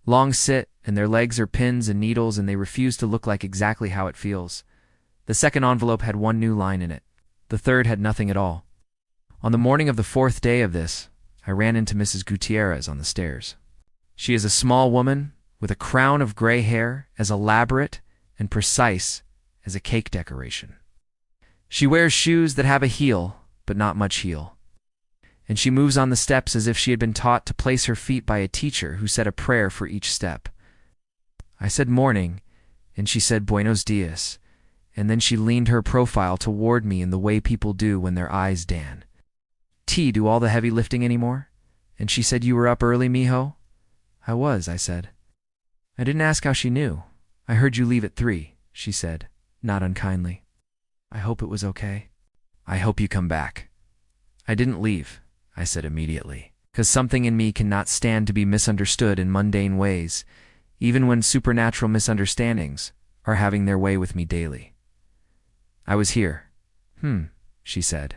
long sit and their legs are pins and needles and they refuse to look like exactly how it feels. The second envelope had 1 new line in it. The third had nothing at all. On the morning of the 4th day of this, I ran into Mrs. Gutierrez on the stairs. She is a small woman with a crown of gray hair as elaborate and precise as a cake decoration. She wears shoes that have a heel, but not much heel. And she moves on the steps as if she had been taught to place her feet by a teacher who said a prayer for each step. I said morning, and she said buenos dias, and then she leaned her profile toward me in the way people do when their eyes dan. T, do all the heavy lifting anymore? And she said, you were up early, mijo? I was, I said. I didn't ask how she knew. I heard you leave at 3, she said, not unkindly. I hope it was okay. I hope you come back. I didn't leave, I said immediately, 'cause something in me cannot stand to be misunderstood in mundane ways, even when supernatural misunderstandings are having their way with me daily. I was here. She said.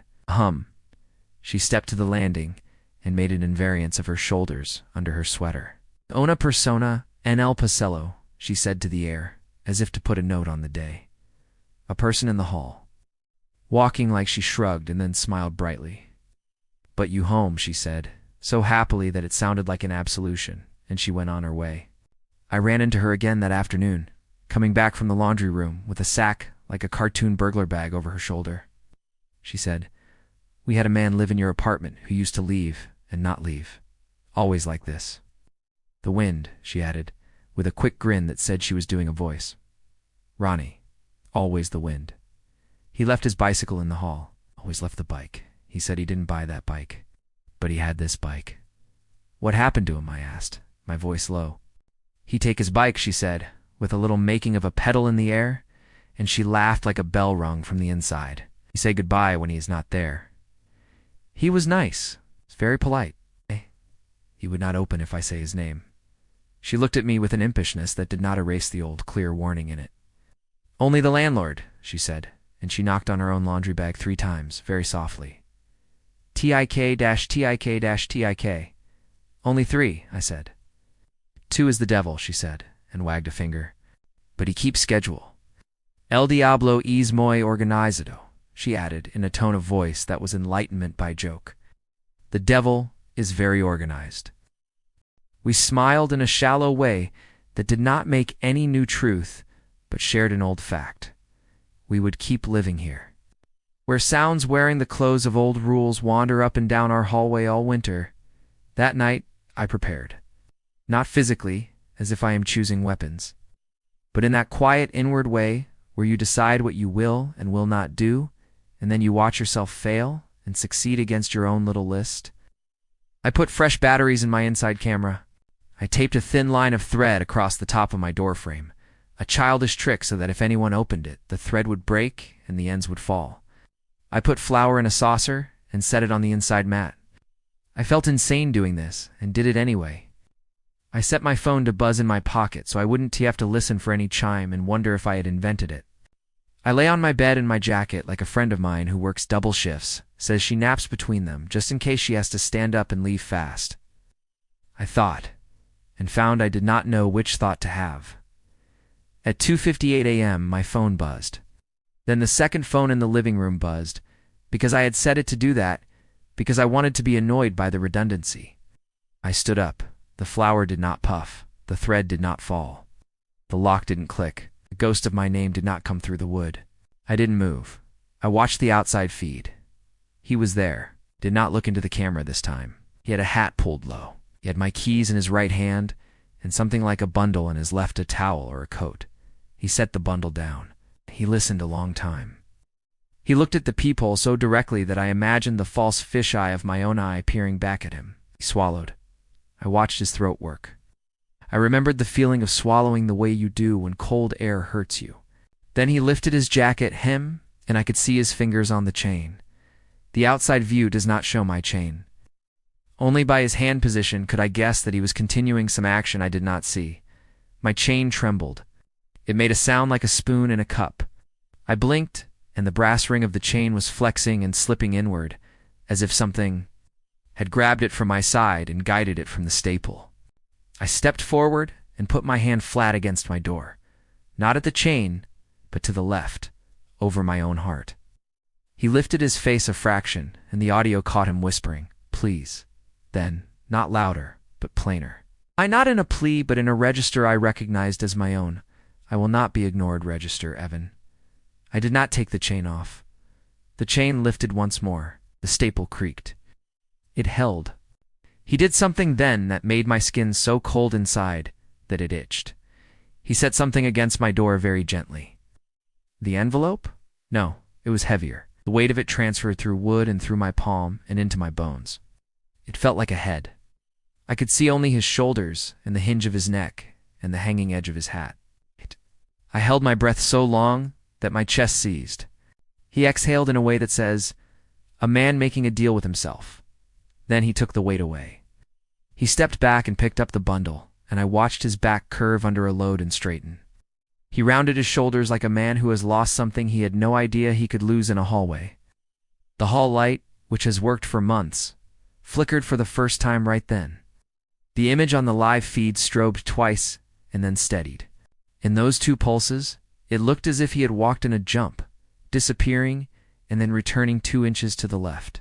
She stepped to the landing and made an invariance of her shoulders under her sweater. Una persona en el pasillo, she said to the air, as if to put a note on the day. A person in the hall. Walking like she shrugged and then smiled brightly. But you home, she said, so happily that it sounded like an absolution, and she went on her way. I ran into her again that afternoon, coming back from the laundry room with a sack like a cartoon burglar bag over her shoulder. She said, We had a man live in your apartment who used to leave and not leave. Always like this. The wind, she added, with a quick grin that said she was doing a voice. Ronnie. Always the wind. He left his bicycle in the hall. Always left the bike. He said he didn't buy that bike. But he had this bike. What happened to him, I asked, my voice low. He take his bike, she said, with a little making of a pedal in the air, and she laughed like a bell rung from the inside. He say goodbye when he is not there. He was nice, very polite. He would not open if I say his name. She looked at me with an impishness that did not erase the old, clear warning in it. Only the landlord, she said, and she knocked on her own laundry bag 3 times, very softly. TIK-TIK-TIK. Only 3, I said. 2 is the devil, she said, and wagged a finger. But he keeps schedule. El diablo es muy organizado, she added in a tone of voice that was enlightenment by joke. The devil is very organized. We smiled in a shallow way that did not make any new truth, but shared an old fact. We would keep living here. Where sounds wearing the clothes of old rules wander up and down our hallway all winter, that night I prepared. Not physically, as if I am choosing weapons, but in that quiet inward way where you decide what you will and will not do, and then you watch yourself fail and succeed against your own little list. I put fresh batteries in my inside camera. I taped a thin line of thread across the top of my door frame, a childish trick so that if anyone opened it, the thread would break and the ends would fall. I put flour in a saucer and set it on the inside mat. I felt insane doing this and did it anyway. I set my phone to buzz in my pocket so I wouldn't have to listen for any chime and wonder if I had invented it. I lay on my bed in my jacket like a friend of mine who works double shifts, says she naps between them just in case she has to stand up and leave fast. I thought, and found I did not know which thought to have. At 2:58 a.m. my phone buzzed. Then the second phone in the living room buzzed, because I had set it to do that, because I wanted to be annoyed by the redundancy. I stood up. The flour did not puff. The thread did not fall. The lock didn't click. The ghost of my name did not come through the wood. I didn't move. I watched the outside feed. He was there. Did not look into the camera this time. He had a hat pulled low. He had my keys in his right hand and something like a bundle in his left, a towel or a coat. He set the bundle down. He listened a long time. He looked at the peephole so directly that I imagined the false fisheye of my own eye peering back at him. He swallowed. I watched his throat work. I remembered the feeling of swallowing the way you do when cold air hurts you. Then he lifted his jacket hem, and I could see his fingers on the chain. The outside view does not show my chain. Only by his hand position could I guess that he was continuing some action I did not see. My chain trembled. It made a sound like a spoon in a cup. I blinked, and the brass ring of the chain was flexing and slipping inward, as if something had grabbed it from my side and guided it from the staple. I stepped forward and put my hand flat against my door, not at the chain, but to the left, over my own heart. He lifted his face a fraction, and the audio caught him whispering, "Please." Then, not louder, but plainer. I not in a plea, but in a register I recognized as my own. I will not be ignored, register, Evan. I did not take the chain off. The chain lifted once more. The staple creaked. It held. He did something then that made my skin so cold inside that it itched. He set something against my door very gently. The envelope? No, it was heavier. The weight of it transferred through wood and through my palm and into my bones. It felt like a head. I could see only his shoulders and the hinge of his neck and the hanging edge of his hat. I held my breath so long that my chest seized. He exhaled in a way that says, "A man making a deal with himself." Then he took the weight away. He stepped back and picked up the bundle, and I watched his back curve under a load and straighten. He rounded his shoulders like a man who has lost something he had no idea he could lose in a hallway. The hall light, which has worked for months, flickered for the first time right then. The image on the live feed strobed twice and then steadied. In those 2 pulses, it looked as if he had walked in a jump, disappearing and then returning 2 inches to the left.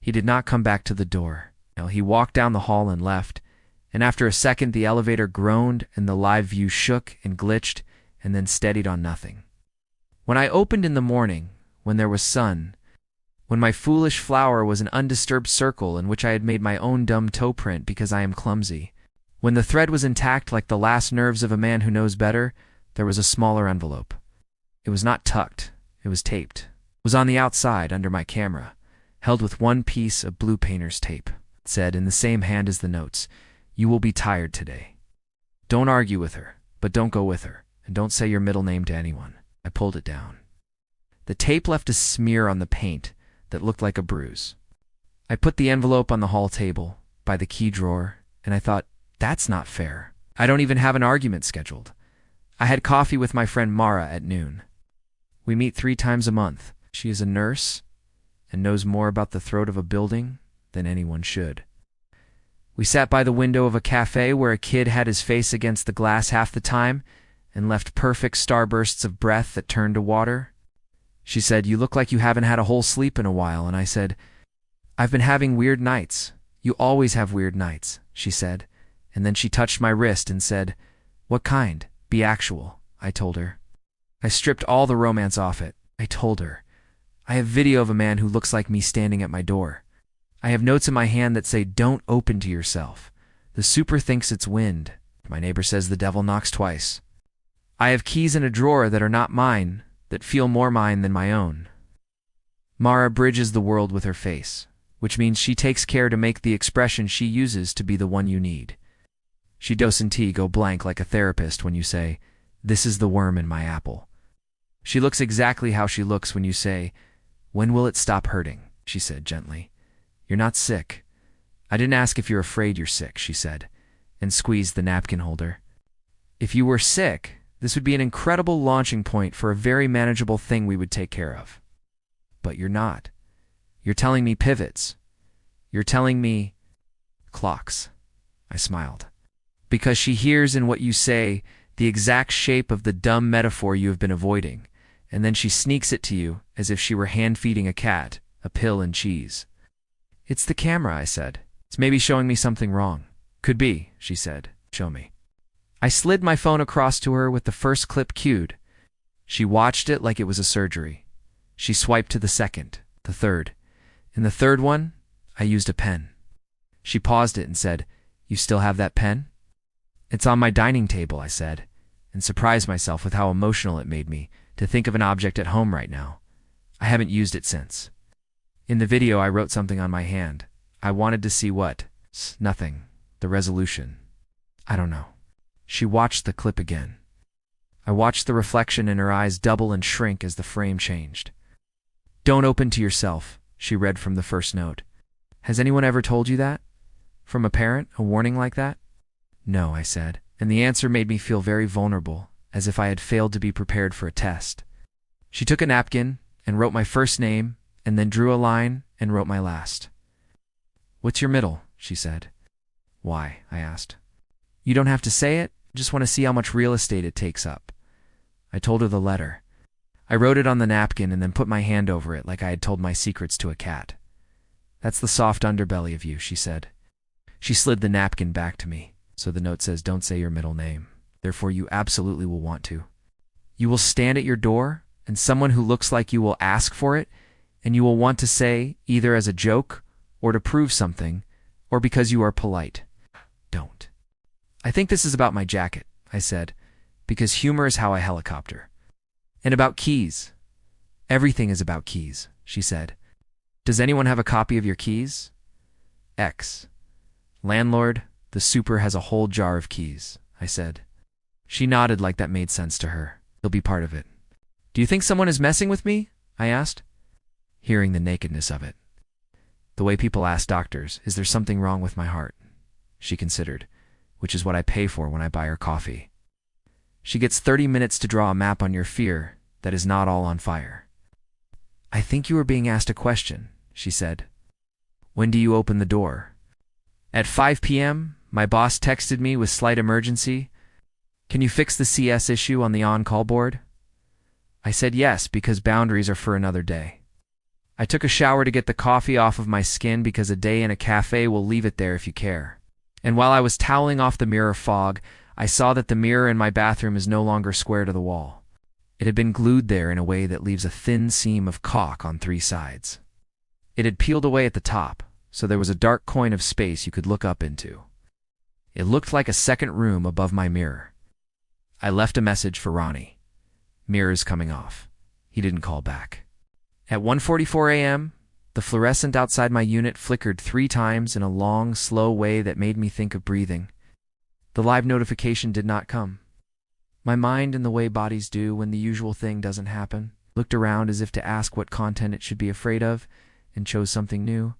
He did not come back to the door. No, he walked down the hall and left, and after a second the elevator groaned and the live view shook and glitched and then steadied on nothing. When I opened in the morning, when there was sun, when my foolish flower was an undisturbed circle in which I had made my own dumb toe print because I am clumsy. When the thread was intact like the last nerves of a man who knows better, there was a smaller envelope. It was not tucked, it was taped. It was on the outside, under my camera, held with one piece of blue painter's tape. It said, in the same hand as the notes, "You will be tired today. Don't argue with her, but don't go with her, and don't say your middle name to anyone." I pulled it down. The tape left a smear on the paint that looked like a bruise. I put the envelope on the hall table, by the key drawer, and I thought, that's not fair. I don't even have an argument scheduled. I had coffee with my friend Mara at noon. We meet 3 times a month. She is a nurse and knows more about the throat of a building than anyone should. We sat by the window of a cafe where a kid had his face against the glass half the time and left perfect starbursts of breath that turned to water. She said, "You look like you haven't had a whole sleep in a while," and I said, "I've been having weird nights." "You always have weird nights," she said, and then she touched my wrist and said, "What kind? Be actual," I told her. I stripped all the romance off it. I told her, "I have video of a man who looks like me standing at my door. I have notes in my hand that say, 'Don't open to yourself. The super thinks it's wind.' My neighbor says the devil knocks twice. I have keys in a drawer that are not mine, that feel more mine than my own." Mara bridges the world with her face, which means she takes care to make the expression she uses to be the one you need. She doesn't go blank like a therapist when you say, "This is the worm in my apple." She looks exactly how she looks when you say, "When will it stop hurting?" she said gently. "You're not sick." "I didn't ask if you're afraid you're sick," she said, and squeezed the napkin holder. "If you were sick, this would be an incredible launching point for a very manageable thing we would take care of. But you're not. You're telling me pivots. You're telling me clocks." I smiled. Because she hears in what you say the exact shape of the dumb metaphor you have been avoiding, and then she sneaks it to you as if she were hand-feeding a cat a pill and cheese. "It's the camera," I said. "It's maybe showing me something wrong." "Could be," she said. "Show me." I slid my phone across to her with the first clip cued. She watched it like it was a surgery. She swiped to the second, the third. In the third one, I used a pen. She paused it and said, "You still have that pen?" "It's on my dining table," I said, and surprised myself with how emotional it made me to think of an object at home right now. I haven't used it since. In the video, I wrote something on my hand. I wanted to see what? Nothing. The resolution. I don't know. She watched the clip again. I watched the reflection in her eyes double and shrink as the frame changed. "Don't open to yourself," she read from the first note. "Has anyone ever told you that? From a parent, a warning like that?" "No," I said, and the answer made me feel very vulnerable, as if I had failed to be prepared for a test. She took a napkin and wrote my first name, and then drew a line and wrote my last. "What's your middle?" she said. "Why?" I asked. "You don't have to say it. I just want to see how much real estate it takes up." I told her the letter. I wrote it on the napkin and then put my hand over it like I had told my secrets to a cat. "That's the soft underbelly of you," she said. She slid the napkin back to me. "So the note says, don't say your middle name. Therefore, you absolutely will want to. You will stand at your door, and someone who looks like you will ask for it, and you will want to say, either as a joke, or to prove something, or because you are polite, don't." "I think this is about my jacket," I said, because humor is how I helicopter. "And about keys." "Everything is about keys," she said. "Does anyone have a copy of your keys?" X. "Landlord, the super has a whole jar of keys," I said. She nodded like that made sense to her. He'll be part of it. "Do you think someone is messing with me?" I asked, hearing the nakedness of it. The way people ask doctors, "Is there something wrong with my heart?" She considered, which is what I pay for when I buy her coffee. She gets 30 minutes to draw a map on your fear that is not all on fire. "I think you are being asked a question," she said. "When do you open the door?" At 5 p.m., my boss texted me with slight emergency. "Can you fix the CS issue on the on-call board?" I said yes, because boundaries are for another day. I took a shower to get the coffee off of my skin because a day in a cafe will leave it there if you care. And while I was toweling off the mirror fog, I saw that the mirror in my bathroom is no longer square to the wall. It had been glued there in a way that leaves a thin seam of caulk on 3 sides. It had peeled away at the top, so there was a dark coin of space you could look up into. It looked like a second room above my mirror. I left a message for Ronnie. Mirror's coming off. He didn't call back. At 1:44 a.m., the fluorescent outside my unit flickered 3 times in a long, slow way that made me think of breathing. The live notification did not come. My mind, in the way bodies do when the usual thing doesn't happen, looked around as if to ask what content it should be afraid of, and chose something new.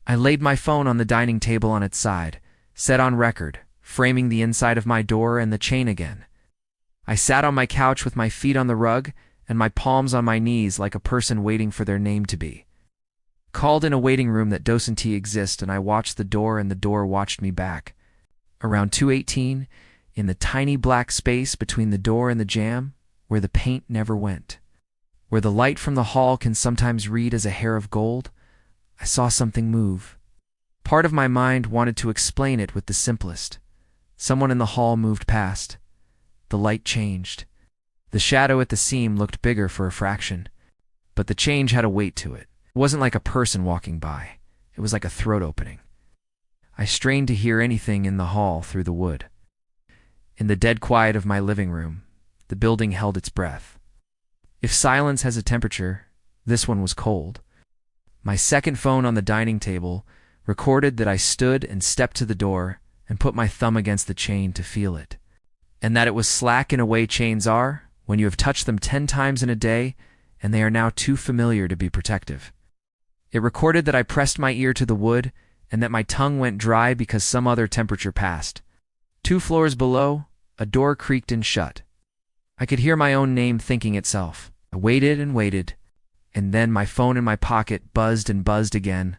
I laid my phone on the dining table on its side, set on record, framing the inside of my door and the chain again. I sat on my couch with my feet on the rug and my palms on my knees like a person waiting for their name to be called in a waiting room that doesn't exist, and I watched the door and the door watched me back. Around 2:18, in the tiny black space between the door and the jamb, where the paint never went, where the light from the hall can sometimes read as a hair of gold, I saw something move. Part of my mind wanted to explain it with the simplest. Someone in the hall moved past. The light changed. The shadow at the seam looked bigger for a fraction, but the change had a weight to it. It wasn't like a person walking by. It was like a throat opening. I strained to hear anything in the hall through the wood. In the dead quiet of my living room, the building held its breath. If silence has a temperature, this one was cold. My second phone on the dining table recorded that I stood and stepped to the door and put my thumb against the chain to feel it, and that it was slack in a way chains are when you have touched them 10 times in a day and they are now too familiar to be protective. It recorded that I pressed my ear to the wood and that my tongue went dry because some other temperature passed. 2 floors below, a door creaked and shut. I could hear my own name thinking itself. I waited and waited, and then my phone in my pocket buzzed and buzzed again,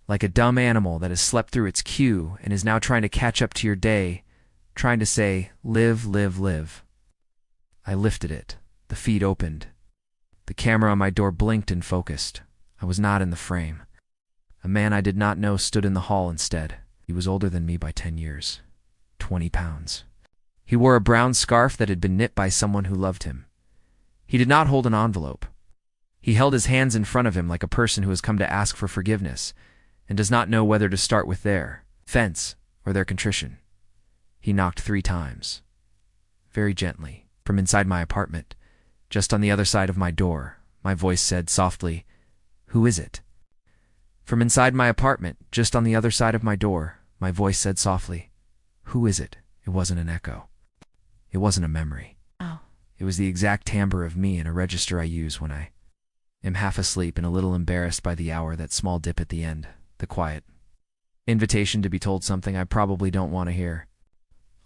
like a dumb animal that has slept through its cue and is now trying to catch up to your day, trying to say, live, live, live. I lifted it. The feed opened. The camera on my door blinked and focused. I was not in the frame. A man I did not know stood in the hall instead. He was older than me by 10 years. 20 pounds. He wore a brown scarf that had been knit by someone who loved him. He did not hold an envelope. He held his hands in front of him like a person who has come to ask for forgiveness and does not know whether to start with their offense or their contrition. He knocked 3 times. Very gently, from inside my apartment, just on the other side of my door, my voice said softly, "Who is it?" From inside my apartment, just on the other side of my door, my voice said softly, "Who is it?" It wasn't an echo. It wasn't a memory. Oh. It was the exact timbre of me in a register I use when I am half asleep and a little embarrassed by the hour, that small dip at the end, the quiet invitation to be told something I probably don't want to hear.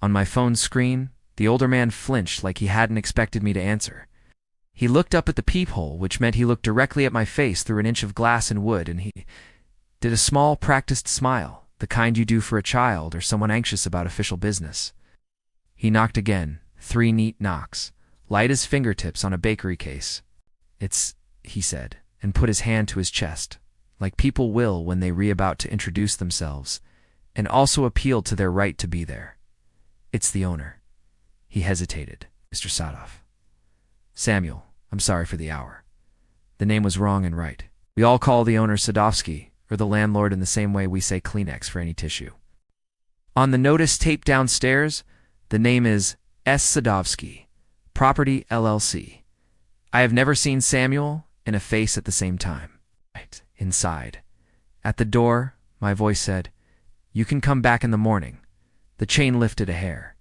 On my phone screen, the older man flinched like he hadn't expected me to answer. He looked up at the peephole, which meant he looked directly at my face through an inch of glass and wood, and he did a small, practiced smile, the kind you do for a child or someone anxious about official business. He knocked again, 3 neat knocks, light as fingertips on a bakery case. "It's," he said, and put his hand to his chest, like people will when they about to introduce themselves, and also appealed to their right to be there. "It's the owner." He hesitated. "Mr. Sadov." "Samuel, I'm sorry for the hour." The name was wrong and right. We all call the owner Sadovsky, or the landlord, in the same way we say Kleenex for any tissue. On the notice taped downstairs, the name is S. Sadovsky, Property LLC. I have never seen Samuel and a face at the same time. Right. Inside. At the door, my voice said, "You can come back in the morning." The chain lifted a hair.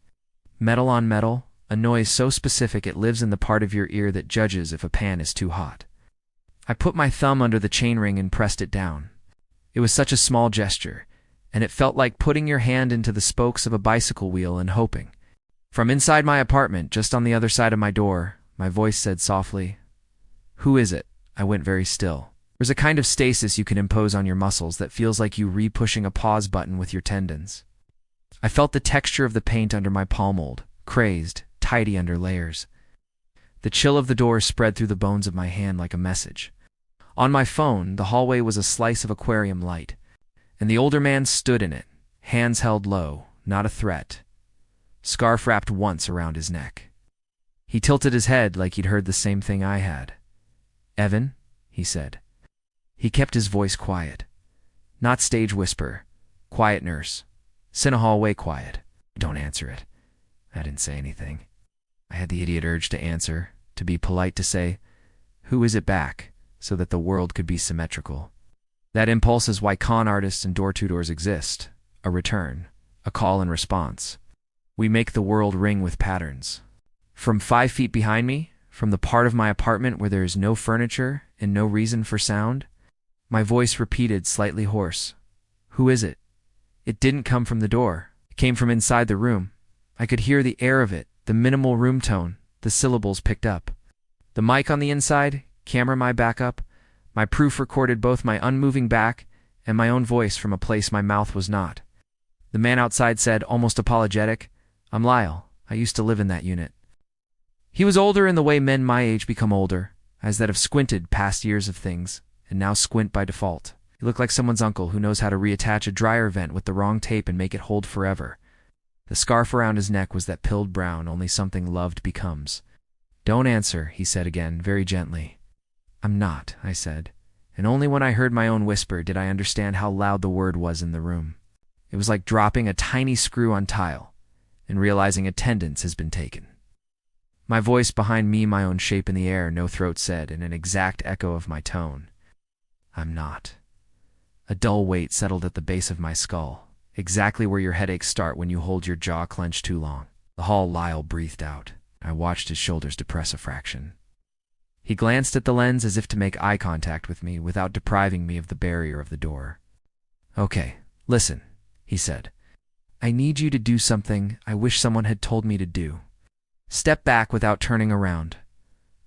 Metal on metal, a noise so specific it lives in the part of your ear that judges if a pan is too hot. I put my thumb under the chain ring and pressed it down. It was such a small gesture, and it felt like putting your hand into the spokes of a bicycle wheel and hoping. From inside my apartment, just on the other side of my door, my voice said softly, "Who is it?" I went very still. There's a kind of stasis you can impose on your muscles that feels like you re-pushing a pause button with your tendons. I felt the texture of the paint under my palm mold, crazed, tidy under layers. The chill of the door spread through the bones of my hand like a message. On my phone, the hallway was a slice of aquarium light, and the older man stood in it, hands held low, not a threat, scarf wrapped once around his neck. He tilted his head like he'd heard the same thing I had. "Evan," he said. He kept his voice quiet. Not stage whisper. Quiet nurse. Sit in a hallway quiet. Don't answer it. I didn't say anything. I had the idiot urge to answer, to be polite, to say, "Who is it back?" so that the world could be symmetrical. That impulse is why con artists and door-to-doors exist. A return. A call and response. We make the world ring with patterns. From 5 feet behind me, from the part of my apartment where there is no furniture and no reason for sound, my voice repeated, slightly hoarse. "Who is it?" It didn't come from the door. It came from inside the room. I could hear the air of it, the minimal room tone, the syllables picked up. The mic on the inside, camera my backup, my proof recorded both my unmoving back and my own voice from a place my mouth was not. The man outside said, almost apologetic, "I'm Lyle. I used to live in that unit." He was older in the way men my age become older, as that have squinted past years of things, and now squint by default. He looked like someone's uncle who knows how to reattach a dryer vent with the wrong tape and make it hold forever. The scarf around his neck was that pilled brown only something loved becomes. "Don't answer," he said again, very gently. "I'm not," I said, and only when I heard my own whisper did I understand how loud the word was in the room. It was like dropping a tiny screw on tile and realizing attendance has been taken. My voice behind me, my own shape in the air, no throat said, in an exact echo of my tone. "I'm not." A dull weight settled at the base of my skull, exactly where your headaches start when you hold your jaw clenched too long. The hall Lyle breathed out. I watched his shoulders depress a fraction. He glanced at the lens as if to make eye contact with me without depriving me of the barrier of the door. "Okay, listen," he said. "I need you to do something I wish someone had told me to do. Step back without turning around."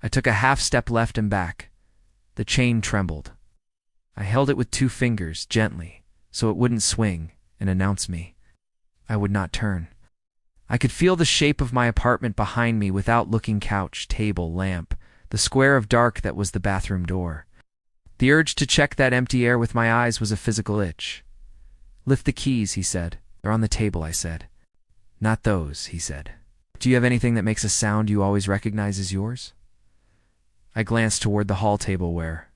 I took a half step left and back. The chain trembled. I held it with 2 fingers, gently, so it wouldn't swing and announce me. I would not turn. I could feel the shape of my apartment behind me without looking, couch, table, lamp, the square of dark that was the bathroom door. The urge to check that empty air with my eyes was a physical itch. "Lift the keys," he said. "They're on the table," I said. "Not those," he said. "Do you have anything that makes a sound you always recognize as yours?" I glanced toward the hall table where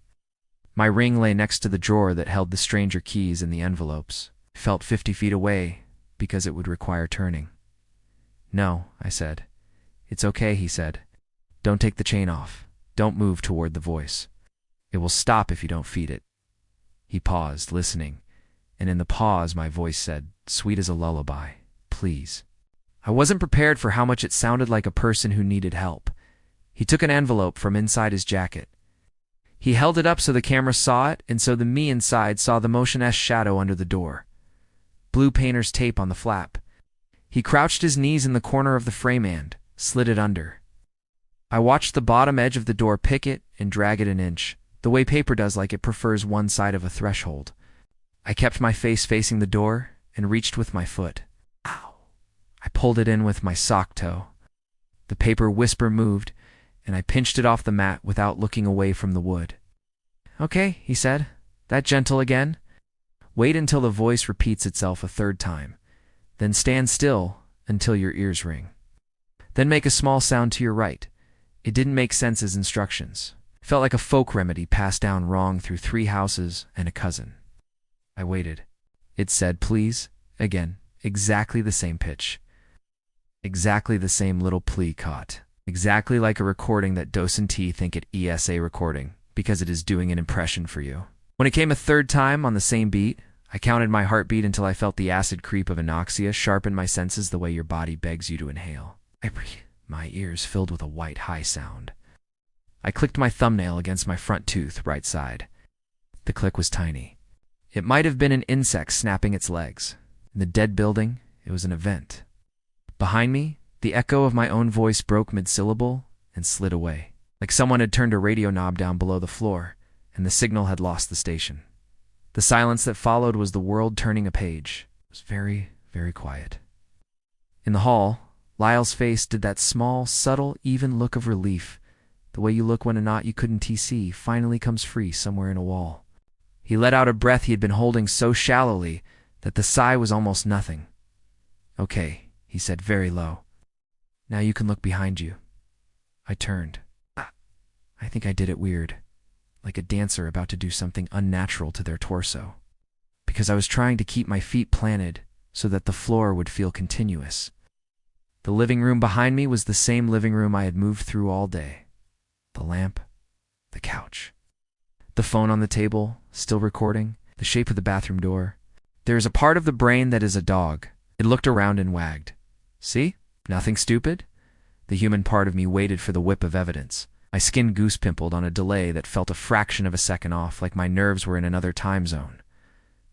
my ring lay next to the drawer that held the stranger keys and the envelopes. I felt 50 feet away because it would require turning. "No," I said. "It's okay," he said. "Don't take the chain off. Don't move toward the voice. It will stop if you don't feed it." He paused, listening, and in the pause my voice said, sweet as a lullaby, "Please." I wasn't prepared for how much it sounded like a person who needed help. He took an envelope from inside his jacket. He held it up so the camera saw it, and so the me inside saw the motionless shadow under the door. Blue painter's tape on the flap. He crouched his knees in the corner of the frame and slid it under. I watched the bottom edge of the door pick it and drag it an inch, the way paper does, like it prefers one side of a threshold. I kept my face facing the door and reached with my foot. Ow! I pulled it in with my sock toe. The paper whisper moved, and I pinched it off the mat without looking away from the wood. "Okay," he said. "That gentle again? Wait until the voice repeats itself a 3rd time. Then stand still until your ears ring. Then make a small sound to your right." It didn't make sense as instructions. It felt like a folk remedy passed down wrong through 3 houses and a cousin. I waited. It said, "Please," again, exactly the same pitch. Exactly the same little plea caught. Exactly like a recording that docentee think it ESA recording, because it is doing an impression for you. When it came a 3rd time on the same beat, I counted my heartbeat until I felt the acid creep of anoxia sharpen my senses the way your body begs you to inhale. My ears filled with a white high sound. I clicked my thumbnail against my front tooth, right side. The click was tiny. It might have been an insect snapping its legs. In the dead building, it was an event. Behind me, the echo of my own voice broke mid-syllable and slid away, like someone had turned a radio knob down below the floor, and the signal had lost the station. The silence that followed was the world turning a page. It was very, very quiet. In the hall, Lyle's face did that small, subtle, even look of relief, the way you look when a knot you couldn't see finally comes free somewhere in a wall. He let out a breath he had been holding so shallowly that the sigh was almost nothing. "Okay," he said very low. "Now you can look behind you." I turned. I think I did it weird. like a dancer about to do something unnatural to their torso. Because I was trying to keep my feet planted so that the floor would feel continuous. The living room behind me was the same living room I had moved through all day. The lamp, the couch, the phone on the table, still recording, the shape of the bathroom door. There is a part of the brain that is a dog. It looked around and wagged. See? Nothing stupid? The human part of me waited for the whip of evidence. My skin goose-pimpled on a delay that felt a fraction of a second off, like my nerves were in another time zone.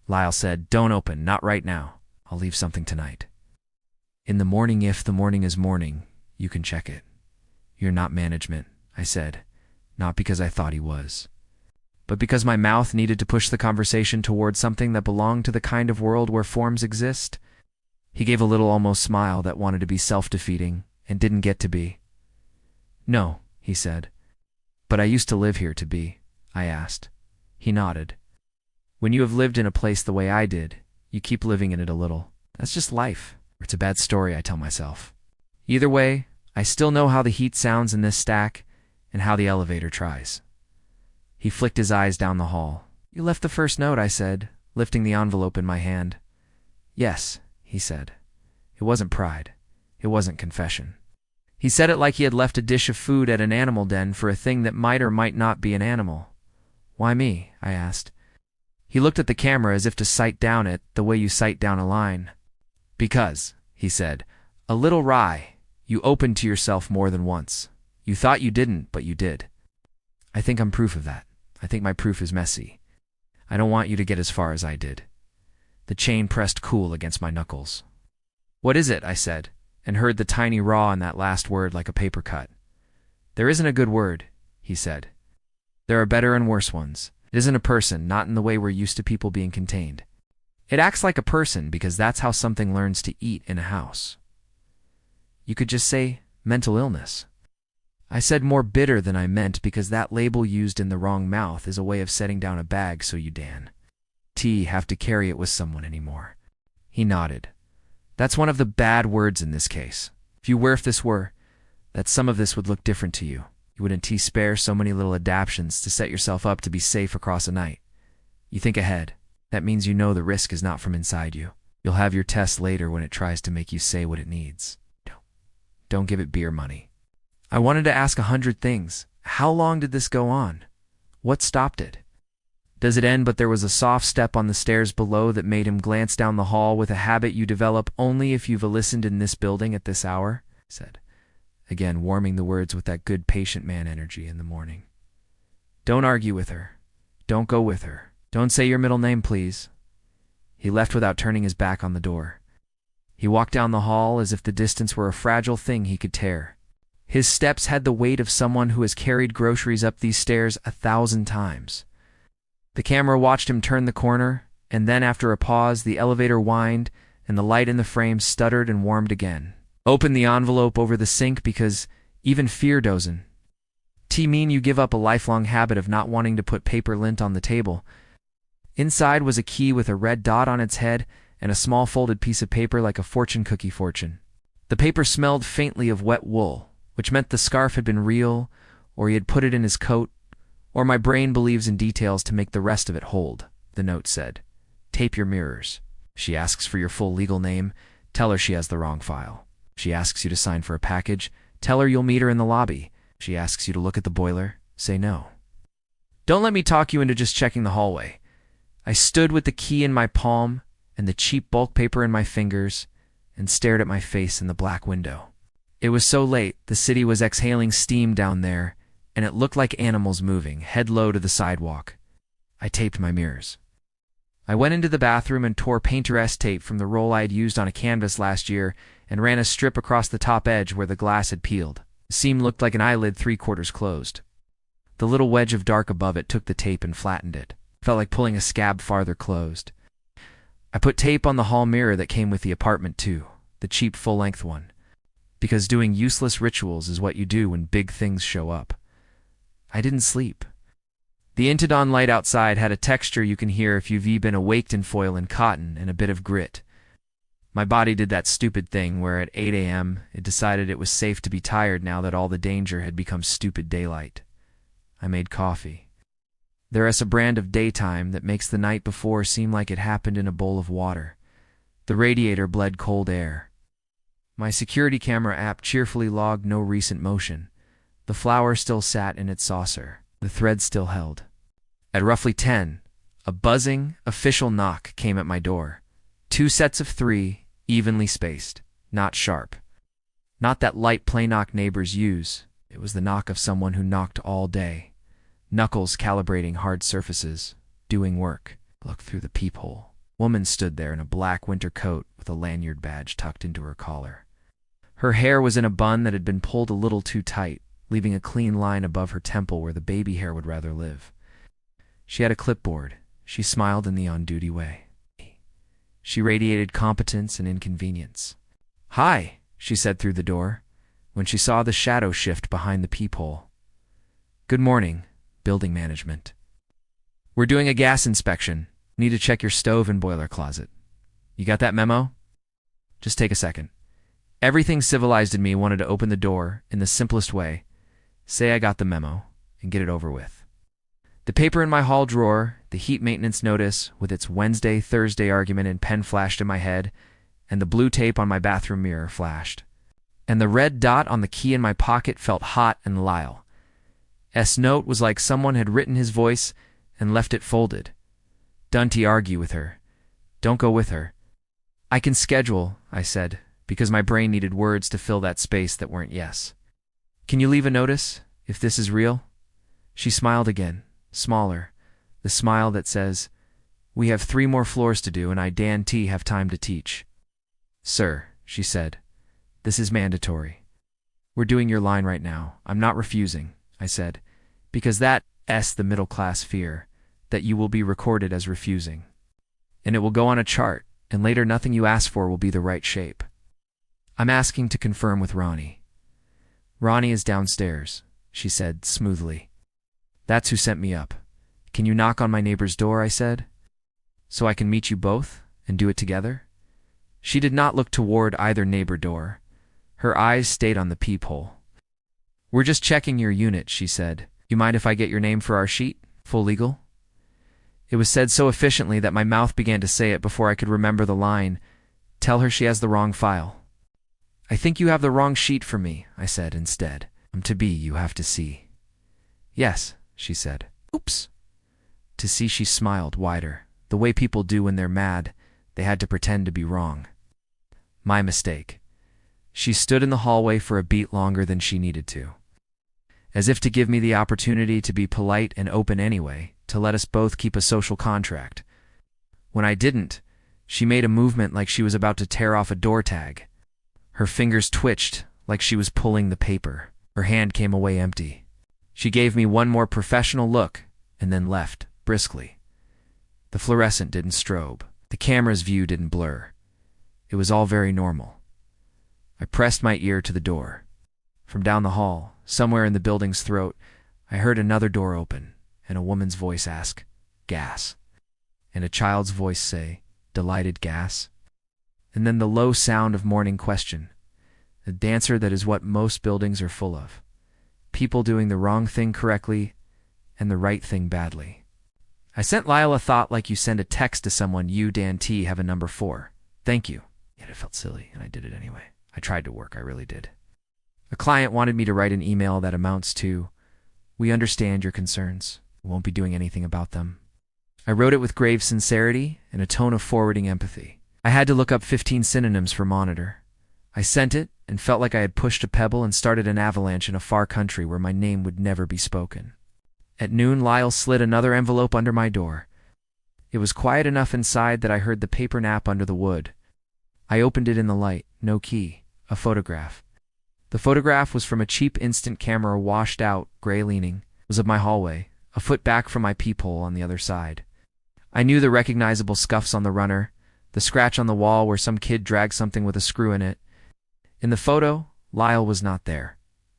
Lyle said, "Don't open, not right now. I'll leave something tonight. In the morning, if the morning is morning, you can check it." "You're not management," I said, not because I thought he was, but because my mouth needed to push the conversation toward something that belonged to the kind of world where forms exist. He gave a little almost smile that wanted to be self-defeating and didn't get to be. "No," he said. "But I used to live here to be," I asked. He nodded. "When you have lived in a place the way I did, you keep living in it a little. That's just life. Or it's a bad story, I tell myself. Either way, I still know how the heat sounds in this stack and how the elevator tries." He flicked his eyes down the hall. "You left the first note," I said, lifting the envelope in my hand. "Yes," he said. It wasn't pride. It wasn't confession. He said it like he had left a dish of food at an animal den for a thing that might or might not be an animal. "Why me?" I asked. He looked at the camera as if to sight down it the way you sight down a line. "Because," he said, "a little wry, you opened to yourself more than once. You thought you didn't, but you did. I think I'm proof of that. I think my proof is messy. I don't want you to get as far as I did." The chain pressed cool against my knuckles. "What is it?" I said, and heard the tiny raw in that last word like a paper cut. "There isn't a good word," he said. "There are better and worse ones. It isn't a person, not in the way we're used to people being contained. It acts like a person because that's how something learns to eat in a house. You could just say mental illness." I said more bitter than I meant because that label used in the wrong mouth is a way of setting down a bag so you have to carry it with someone anymore. He nodded. "That's one of the bad words in this case. If you were, if this were, that some of this would look different to you. You wouldn't spare so many little adaptions to set yourself up to be safe across a night. You think ahead. That means you know the risk is not from inside you. You'll have your test later when it tries to make you say what it needs. Don't give it beer money." I wanted to ask 100 things. How long did this go on? What stopped it? Does it end? But there was a soft step on the stairs below that made him glance down the hall with a habit you develop only if you've listened in this building at this hour, I said, again warming the words with that good patient man energy in the morning. "Don't argue with her. Don't go with her. Don't say your middle name, please." He left without turning his back on the door. He walked down the hall as if the distance were a fragile thing he could tear. His steps had the weight of someone who has carried groceries up these stairs 1,000 times. The camera watched him turn the corner, and then after a pause, the elevator whined, and the light in the frame stuttered and warmed again. Open the envelope over the sink because even fear doesn't. Mean you give up a lifelong habit of not wanting to put paper lint on the table. Inside was a key with a red dot on its head and a small folded piece of paper like a fortune cookie fortune. The paper smelled faintly of wet wool, which meant the scarf had been real, or he had put it in his coat, or my brain believes in details to make the rest of it hold, the note said. "Tape your mirrors. She asks for your full legal name. Tell her she has the wrong file. She asks you to sign for a package. Tell her you'll meet her in the lobby. She asks you to look at the boiler. Say no. Don't let me talk you into just checking the hallway." I stood with the key in my palm and the cheap bulk paper in my fingers and stared at my face in the black window. It was so late, the city was exhaling steam down there, and it looked like animals moving, head low to the sidewalk. I taped my mirrors. I went into the bathroom and tore painter's tape from the roll I had used on a canvas last year and ran a strip across the top edge where the glass had peeled. The seam looked like an eyelid 3/4 closed. The little wedge of dark above it took the tape and flattened it. It felt like pulling a scab farther closed. I put tape on the hall mirror that came with the apartment too, the cheap full-length one. Because doing useless rituals is what you do when big things show up. I didn't sleep. The Intidon light outside had a texture you can hear if you've been awaked in foil and cotton and a bit of grit. My body did that stupid thing where at 8 a.m. it decided it was safe to be tired now that all the danger had become stupid daylight. I made coffee. There is a brand of daytime that makes the night before seem like it happened in a bowl of water. The radiator bled cold air. My security camera app cheerfully logged no recent motion. The flower still sat in its saucer. The thread still held. At roughly 10, a buzzing, official knock came at my door. 2 sets of 3, evenly spaced, not sharp. Not that light play knock neighbors use. It was the knock of someone who knocked all day. Knuckles calibrating hard surfaces, doing work. Looked through the peephole. Woman stood there in a black winter coat with a lanyard badge tucked into her collar. Her hair was in a bun that had been pulled a little too tight, leaving a clean line above her temple where the baby hair would rather live. She had a clipboard. She smiled in the on-duty way. She radiated competence and inconvenience. "Hi," she said through the door, when she saw the shadow shift behind the peephole. "Good morning, building management. We're doing a gas inspection. Need to check your stove and boiler closet. You got that memo? Just take a second." Everything civilized in me wanted to open the door in the simplest way, say I got the memo, and get it over with. The paper in my hall drawer, the heat maintenance notice with its Wednesday, Thursday argument in pen flashed in my head, and the blue tape on my bathroom mirror flashed. And the red dot on the key in my pocket felt hot and Lyle. S note was like someone had written his voice and left it folded. Dunty argue with her. Don't go with her. "I can schedule," I said, because my brain needed words to fill that space that weren't yes. "Can you leave a notice, if this is real?" She smiled again, smaller, the smile that says, "We have 3 more floors to do and I Dan T have time to teach." "Sir," she said, "this is mandatory. We're doing your line right now. I'm not refusing," I said, because that's the middle-class fear, that you will be recorded as refusing. And it will go on a chart, and later nothing you ask for will be the right shape. "I'm asking to confirm with Ronnie." "Ronnie is downstairs," she said smoothly. "That's who sent me up. Can you knock on my neighbor's door?" I said. "So I can meet you both and do it together?" She did not look toward either neighbor door. Her eyes stayed on the peephole. "We're just checking your unit," she said. "You mind if I get your name for our sheet? Full legal?" It was said so efficiently that my mouth began to say it before I could remember the line. "Tell her she has the wrong file." "I think you have the wrong sheet for me," I said instead. "I'm to be, you have to see." "Yes," she said. "Oops." To see, she smiled wider, the way people do when they're mad. They had to pretend to be wrong. My mistake. She stood in the hallway for a beat longer than she needed to, as if to give me the opportunity to be polite and open anyway, to let us both keep a social contract. When I didn't, she made a movement like she was about to tear off a door tag. Her fingers twitched like she was pulling the paper. Her hand came away empty. She gave me one more professional look and then left, briskly. The fluorescent didn't strobe. The camera's view didn't blur. It was all very normal. I pressed my ear to the door. From down the hall, somewhere in the building's throat, I heard another door open and a woman's voice ask, "Gas?" and a child's voice say, "Delighted gas?" And then the low sound of morning question, a dancer that is what most buildings are full of. People doing the wrong thing correctly and the right thing badly. I sent Lyle a thought like you send a text to someone you, Dan T, have a number for. Thank you. Yet it felt silly, and I did it anyway. I tried to work, I really did. A client wanted me to write an email that amounts to, "We understand your concerns. We won't be doing anything about them." I wrote it with grave sincerity and a tone of forwarding empathy. I had to look up 15 synonyms for monitor. I sent it and felt like I had pushed a pebble and started an avalanche in a far country where my name would never be spoken. At noon, Lyle slid another envelope under my door. It was quiet enough inside that I heard the paper nap under the wood. I opened it in the light, no key, a photograph. The photograph was from a cheap instant camera washed out, gray leaning. It was of my hallway, a foot back from my peephole on the other side. I knew the recognizable scuffs on the runner, the scratch on the wall where some kid dragged something with a screw in it. In the photo, Lyle was not there.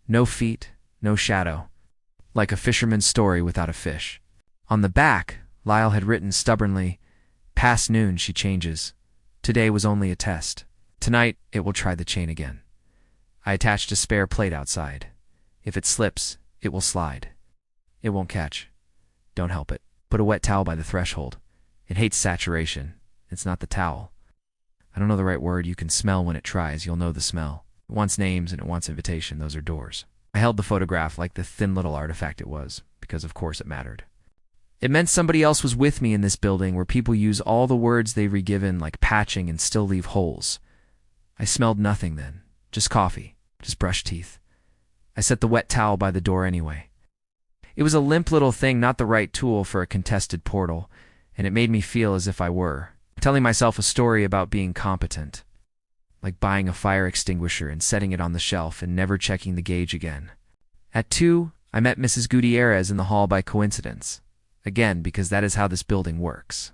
No feet, no shadow. Like a fisherman's story without a fish. On the back, Lyle had written stubbornly, "Past noon she changes. Today was only a test. Tonight it will try the chain again." I attached a spare plate outside. If it slips, it will slide. It won't catch. Don't help it. Put a wet towel by the threshold. It hates saturation. It's not the towel. I don't know the right word. You can smell when it tries. You'll know the smell. It wants names and it wants invitation. Those are doors. I held the photograph like the thin little artifact it was, because of course it mattered. It meant somebody else was with me in this building where people use all the words they've re-given, like patching, and still leave holes. I smelled nothing then. Just coffee. Just brushed teeth. I set the wet towel by the door anyway. It was a limp little thing, not the right tool for a contested portal, and it made me feel as if I were telling myself a story about being competent. Like buying a fire extinguisher and setting it on the shelf and never checking the gauge again. At 2, I met Mrs. Gutierrez in the hall by coincidence. Again, because that is how this building works.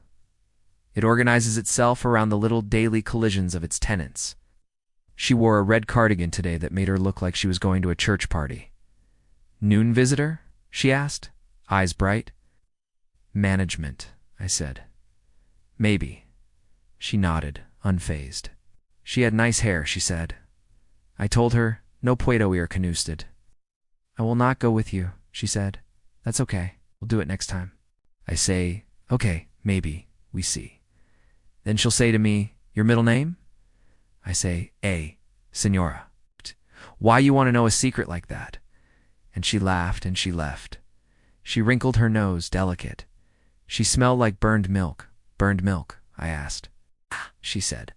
It organizes itself around the little daily collisions of its tenants. She wore a red cardigan today that made her look like she was going to a church party. "Noon visitor?" she asked, eyes bright. "Management," I said. "Maybe." She nodded, unfazed. She had nice hair, she said. I told her, "No puedo ir con usted." "I will not go with you," she said. "That's okay. We'll do it next time." I say, "Okay, maybe, we see." Then she'll say to me, "Your middle name?" I say, Senora. "Why you want to know a secret like that?" And she laughed and she left. She wrinkled her nose, delicate. She smelled like burned milk. "Burned milk?" I asked. She said.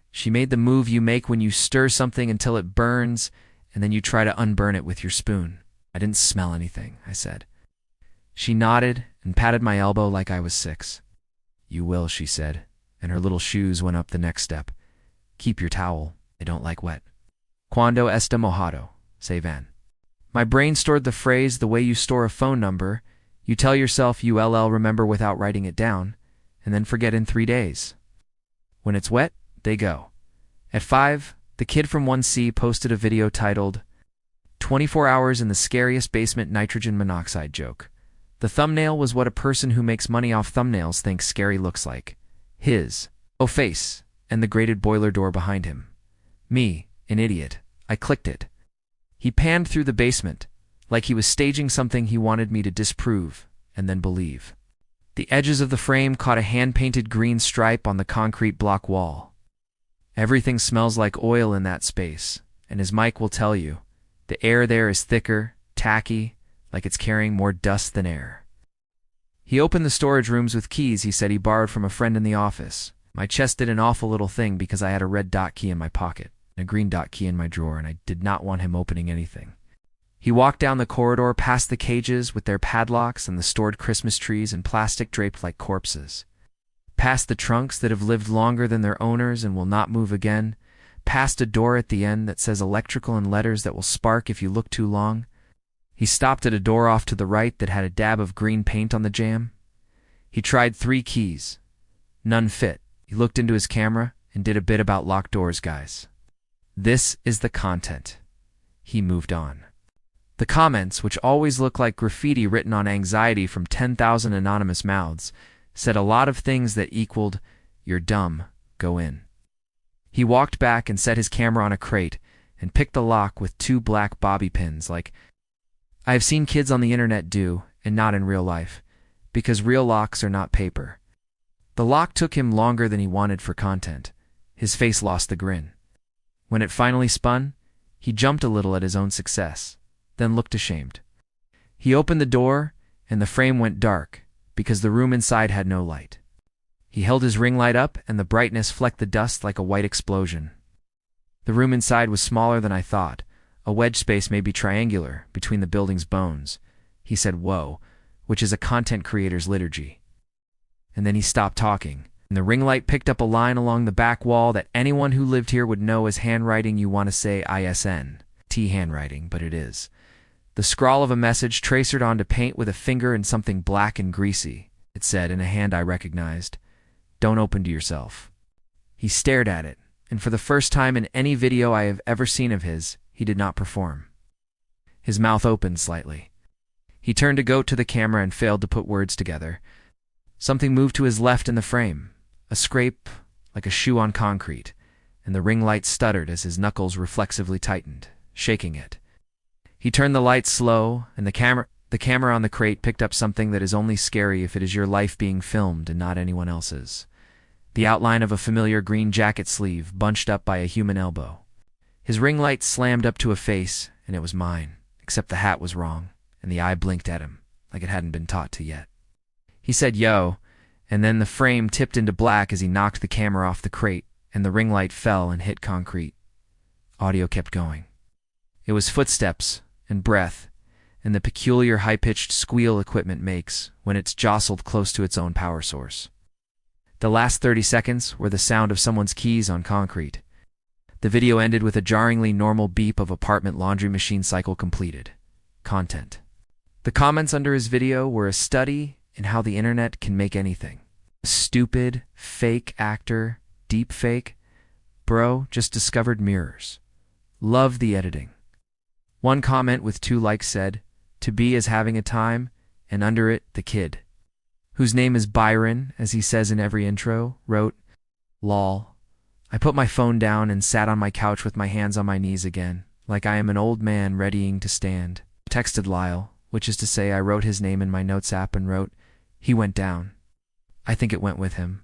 She made the move you make when you stir something until it burns, and then you try to unburn it with your spoon. "I didn't smell anything," I said. She nodded and patted my elbow like I was 6. "You will," she said, and her little shoes went up the next step. "Keep your towel. I don't like wet." "Cuando está mojado," say Van. My brain stored the phrase the way you store a phone number. You tell yourself you'll remember without writing it down, and then forget in 3 days. When it's wet, they go. At 5, the kid from 1C posted a video titled 24 Hours in the Scariest Basement Nitrogen Monoxide Joke. The thumbnail was what a person who makes money off thumbnails thinks scary looks like. His face and the grated boiler door behind him. Me, an idiot. I clicked it. He panned through the basement, like he was staging something he wanted me to disprove and then believe. The edges of the frame caught a hand-painted green stripe on the concrete block wall. Everything smells like oil in that space, and as Mike will tell you, the air there is thicker, tacky, like it's carrying more dust than air. He opened the storage rooms with keys he said he borrowed from a friend in the office. My chest did an awful little thing because I had a red dot key in my pocket, and a green dot key in my drawer, and I did not want him opening anything. He walked down the corridor past the cages with their padlocks and the stored Christmas trees and plastic draped like corpses. Past the trunks that have lived longer than their owners and will not move again. Past a door at the end that says electrical in letters that will spark if you look too long. He stopped at a door off to the right that had a dab of green paint on the jamb. He tried 3 keys. None fit. He looked into his camera and did a bit about locked doors, guys. This is the content. He moved on. The comments, which always look like graffiti written on anxiety from 10,000 anonymous mouths, said a lot of things that equaled, "You're dumb, go in." He walked back and set his camera on a crate and picked the lock with 2 black bobby pins like I have seen kids on the internet do, and not in real life, because real locks are not paper. The lock took him longer than he wanted for content. His face lost the grin. When it finally spun, he jumped a little at his own success, then looked ashamed. He opened the door, and the frame went dark, because the room inside had no light. He held his ring light up, and the brightness flecked the dust like a white explosion. The room inside was smaller than I thought, a wedge space maybe triangular, between the building's bones. He said, "Whoa," which is a content creator's liturgy. And then he stopped talking, and the ring light picked up a line along the back wall that anyone who lived here would know as handwriting you want to say ISN. T handwriting, but it is. The scrawl of a message tracered onto paint with a finger and something black and greasy. It said, in a hand I recognized, "Don't open to yourself." He stared at it, and for the first time in any video I have ever seen of his, he did not perform. His mouth opened slightly. He turned to go to the camera and failed to put words together. Something moved to his left in the frame, a scrape like a shoe on concrete, and the ring light stuttered as his knuckles reflexively tightened, shaking it. He turned the light slow, and the camera The camera on the crate picked up something that is only scary if it is your life being filmed and not anyone else's. The outline of a familiar green jacket sleeve bunched up by a human elbow. His ring light slammed up to a face, and it was mine, except the hat was wrong, and the eye blinked at him, like it hadn't been taught to yet. He said, "Yo," and then the frame tipped into black as he knocked the camera off the crate, and the ring light fell and hit concrete. Audio kept going. It was footsteps and breath, and the peculiar high-pitched squeal equipment makes when it's jostled close to its own power source. The last 30 seconds were the sound of someone's keys on concrete. The video ended with a jarringly normal beep of apartment laundry machine cycle completed. Content. The comments under his video were a study in how the internet can make anything. Stupid, fake actor, deep fake. Bro, just discovered mirrors. Love the editing. One comment with 2 likes said, "To be is having a time," and under it, the kid, whose name is Byron, as he says in every intro, wrote, "Lol." I put my phone down and sat on my couch with my hands on my knees again, like I am an old man readying to stand. I texted Lyle, which is to say I wrote his name in my notes app and wrote, "He went down." I think it went with him.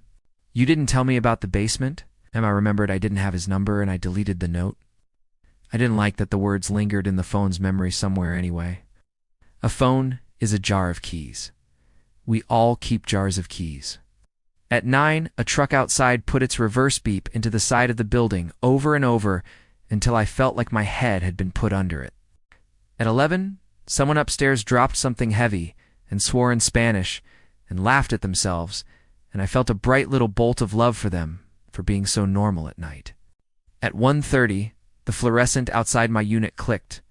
"You didn't tell me about the basement?" Emma remembered I didn't have his number and I deleted the note. I didn't like that the words lingered in the phone's memory somewhere anyway. A phone is a jar of keys. We all keep jars of keys. At 9, a truck outside put its reverse beep into the side of the building over and over until I felt like my head had been put under it. At 11, someone upstairs dropped something heavy and swore in Spanish and laughed at themselves, and I felt a bright little bolt of love for them for being so normal at night. At 1:30, the fluorescent outside my unit clicked.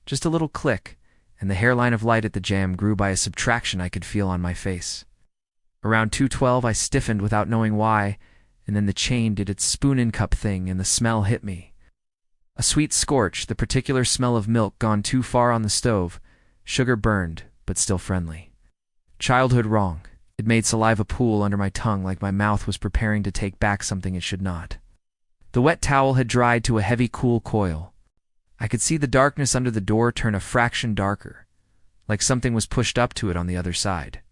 Just a little click, and the hairline of light at the jamb grew by a subtraction I could feel on my face. Around 2:12, I stiffened without knowing why, and then the chain did its spoon-in-cup thing and the smell hit me. A sweet scorch, the particular smell of milk gone too far on the stove, sugar burned, but still friendly. Childhood wrong. It made saliva pool under my tongue like my mouth was preparing to take back something it should not. The wet towel had dried to a heavy, cool coil. I could see the darkness under the door turn a fraction darker, like something was pushed up to it on the other side.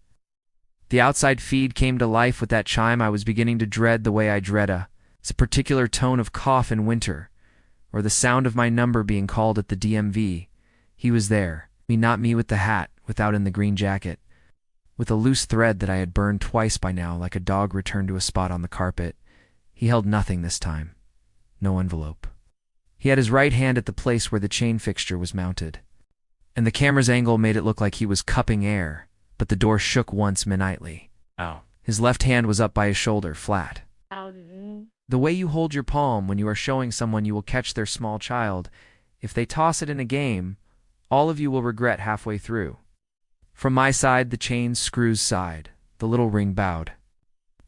The outside feed came to life with that chime I was beginning to dread the way I dread a particular tone of cough in winter, or the sound of my number being called at the DMV. He was there, not me with the hat, without in the green jacket, with a loose thread that I had burned twice by now like a dog returned to a spot on the carpet. He held nothing this time. No envelope. He had his right hand at the place where the chain fixture was mounted, and the camera's angle made it look like he was cupping air, but the door shook once minutely. Ow. His left hand was up by his shoulder, flat. The way you hold your palm when you are showing someone you will catch their small child. If they toss it in a game, all of you will regret halfway through. From my side, the chain screws sighed. The little ring bowed.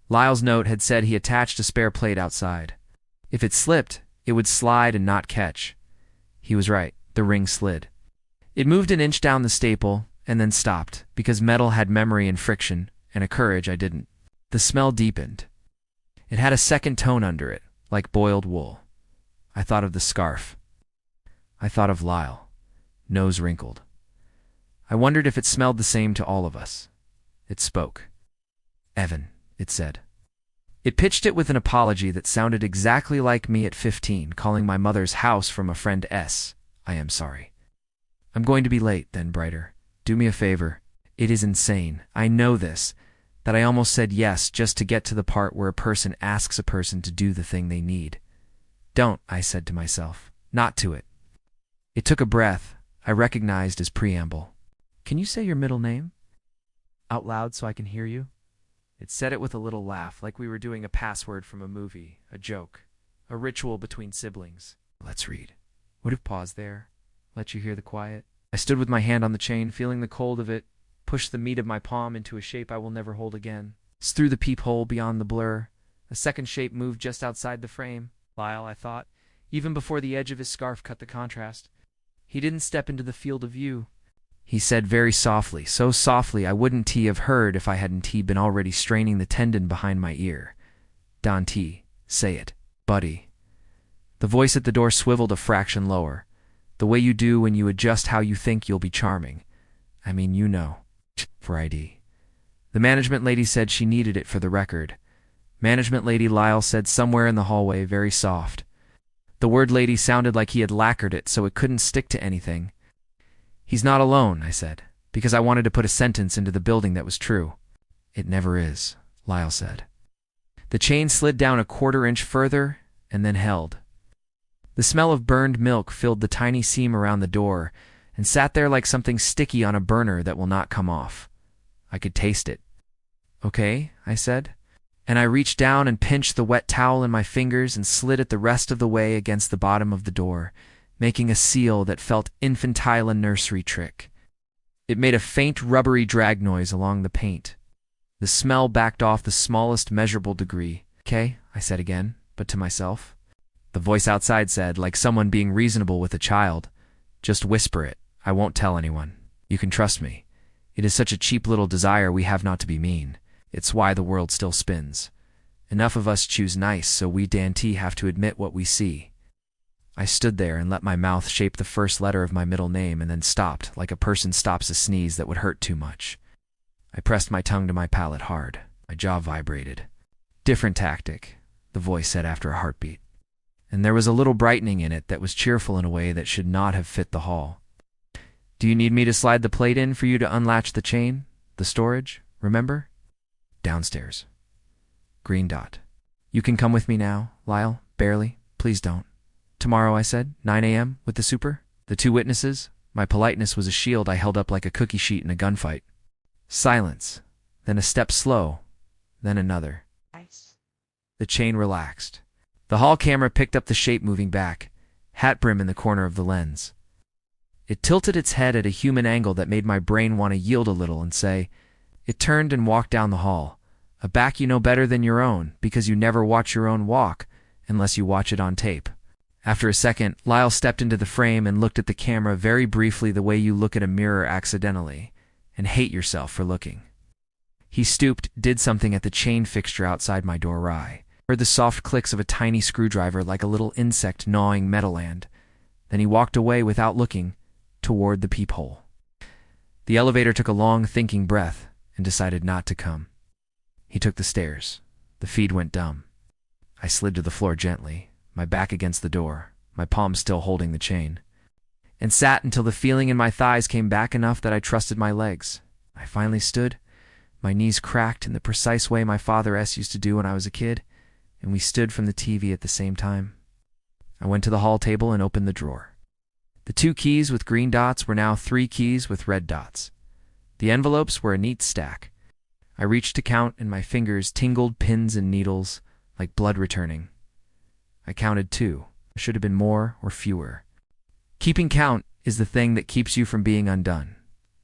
Lyle's note had said he attached a spare plate outside. If it slipped, it would slide and not catch. He was right. The ring slid. It moved an inch down the staple and then stopped, because metal had memory and friction, and a courage I didn't. The smell deepened. It had a second tone under it, like boiled wool. I thought of the scarf. I thought of Lyle. Nose wrinkled. I wondered if it smelled the same to all of us. It spoke. "Evan," it said. It pitched it with an apology that sounded exactly like me at 15, calling my mother's house from a friend S. "I am sorry. I'm going to be late," then brighter. "Do me a favor. It is insane. I know this, that I almost said yes just to get to the part where a person asks a person to do the thing they need. Don't," I said to myself. "Not to it." It took a breath I recognized as preamble. "Can you say your middle name out loud so I can hear you?" It said it with a little laugh, like we were doing a password from a movie, a joke, a ritual between siblings. Let's read. Would have paused there, let you hear the quiet. I stood with my hand on the chain, feeling the cold of it, pushed the meat of my palm into a shape I will never hold again. Through the peephole beyond the blur, a second shape moved just outside the frame. Lyle, I thought, even before the edge of his scarf cut the contrast. He didn't step into the field of view. He said very softly, so softly I wouldn't have heard if I hadn't been already straining the tendon behind my ear. "Don T, say it, buddy." The voice at the door swiveled a fraction lower, the way you do when you adjust how you think you'll be charming. I mean, you know. For ID. The management lady said she needed it for the record. Management lady, Lyle said somewhere in the hallway, very soft. The word lady sounded like he had lacquered it so it couldn't stick to anything. He's not alone, I said, because I wanted to put a sentence into the building that was true. It never is, Lyle said. The chain slid down a quarter-inch further and then held. The smell of burned milk filled the tiny seam around the door and sat there like something sticky on a burner that will not come off. I could taste it. Okay, I said, and I reached down and pinched the wet towel in my fingers and slid it the rest of the way against the bottom of the door, making a seal that felt infantile a nursery trick. It made a faint rubbery drag noise along the paint. The smell backed off the smallest measurable degree. Okay, I said again, but to myself. The voice outside said, like someone being reasonable with a child, "Just whisper it. I won't tell anyone. You can trust me. It is such a cheap little desire we have not to be mean. It's why the world still spins. Enough of us choose nice, so we Dante have to admit what we see." I stood there and let my mouth shape the first letter of my middle name and then stopped, like a person stops a sneeze that would hurt too much. I pressed my tongue to my palate hard. My jaw vibrated. "Different tactic," the voice said after a heartbeat. And there was a little brightening in it that was cheerful in a way that should not have fit the hall. "Do you need me to slide the plate in for you to unlatch the chain? The storage, remember?" "Downstairs." Green dot. "You can come with me now, Lyle. Barely. Please don't." "Tomorrow," I said, 9 a.m. with the super? The two witnesses? My politeness was a shield I held up like a cookie sheet in a gunfight. Silence. Then a step slow. Then another. Nice. The chain relaxed. The hall camera picked up the shape moving back, hat brim in the corner of the lens. It tilted its head at a human angle that made my brain want to yield a little and say, it turned and walked down the hall, a back you know better than your own because you never watch your own walk unless you watch it on tape. After a second, Lyle stepped into the frame and looked at the camera very briefly the way you look at a mirror accidentally and hate yourself for looking. He stooped, did something at the chain fixture outside my door. I heard the soft clicks of a tiny screwdriver like a little insect gnawing meadowland. Then he walked away without looking toward the peephole. The elevator took a long, thinking breath and decided not to come. He took the stairs. The feed went dumb. I slid to the floor gently, my back against the door, my palm still holding the chain, and sat until the feeling in my thighs came back enough that I trusted my legs. I finally stood. My knees cracked in the precise way my father used to do when I was a kid, and we stood from the TV at the same time. I went to the hall table and opened the drawer. The 2 keys with green dots were now 3 keys with red dots. The envelopes were a neat stack. I reached to count, and my fingers tingled pins and needles like blood returning. I counted 2. There should have been more or fewer. Keeping count is the thing that keeps you from being undone,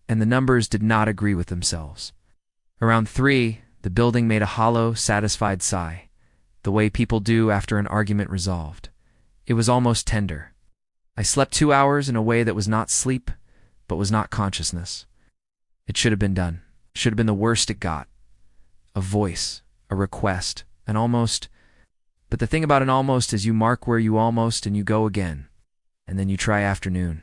and the numbers did not agree with themselves. Around 3, the building made a hollow, satisfied sigh, the way people do after an argument resolved. It was almost tender. I slept 2 hours in a way that was not sleep, but was not consciousness. It should have been done. It should have been the worst it got. A voice, a request, an almost. But the thing about an almost is you mark where you almost and you go again. And then you try afternoon.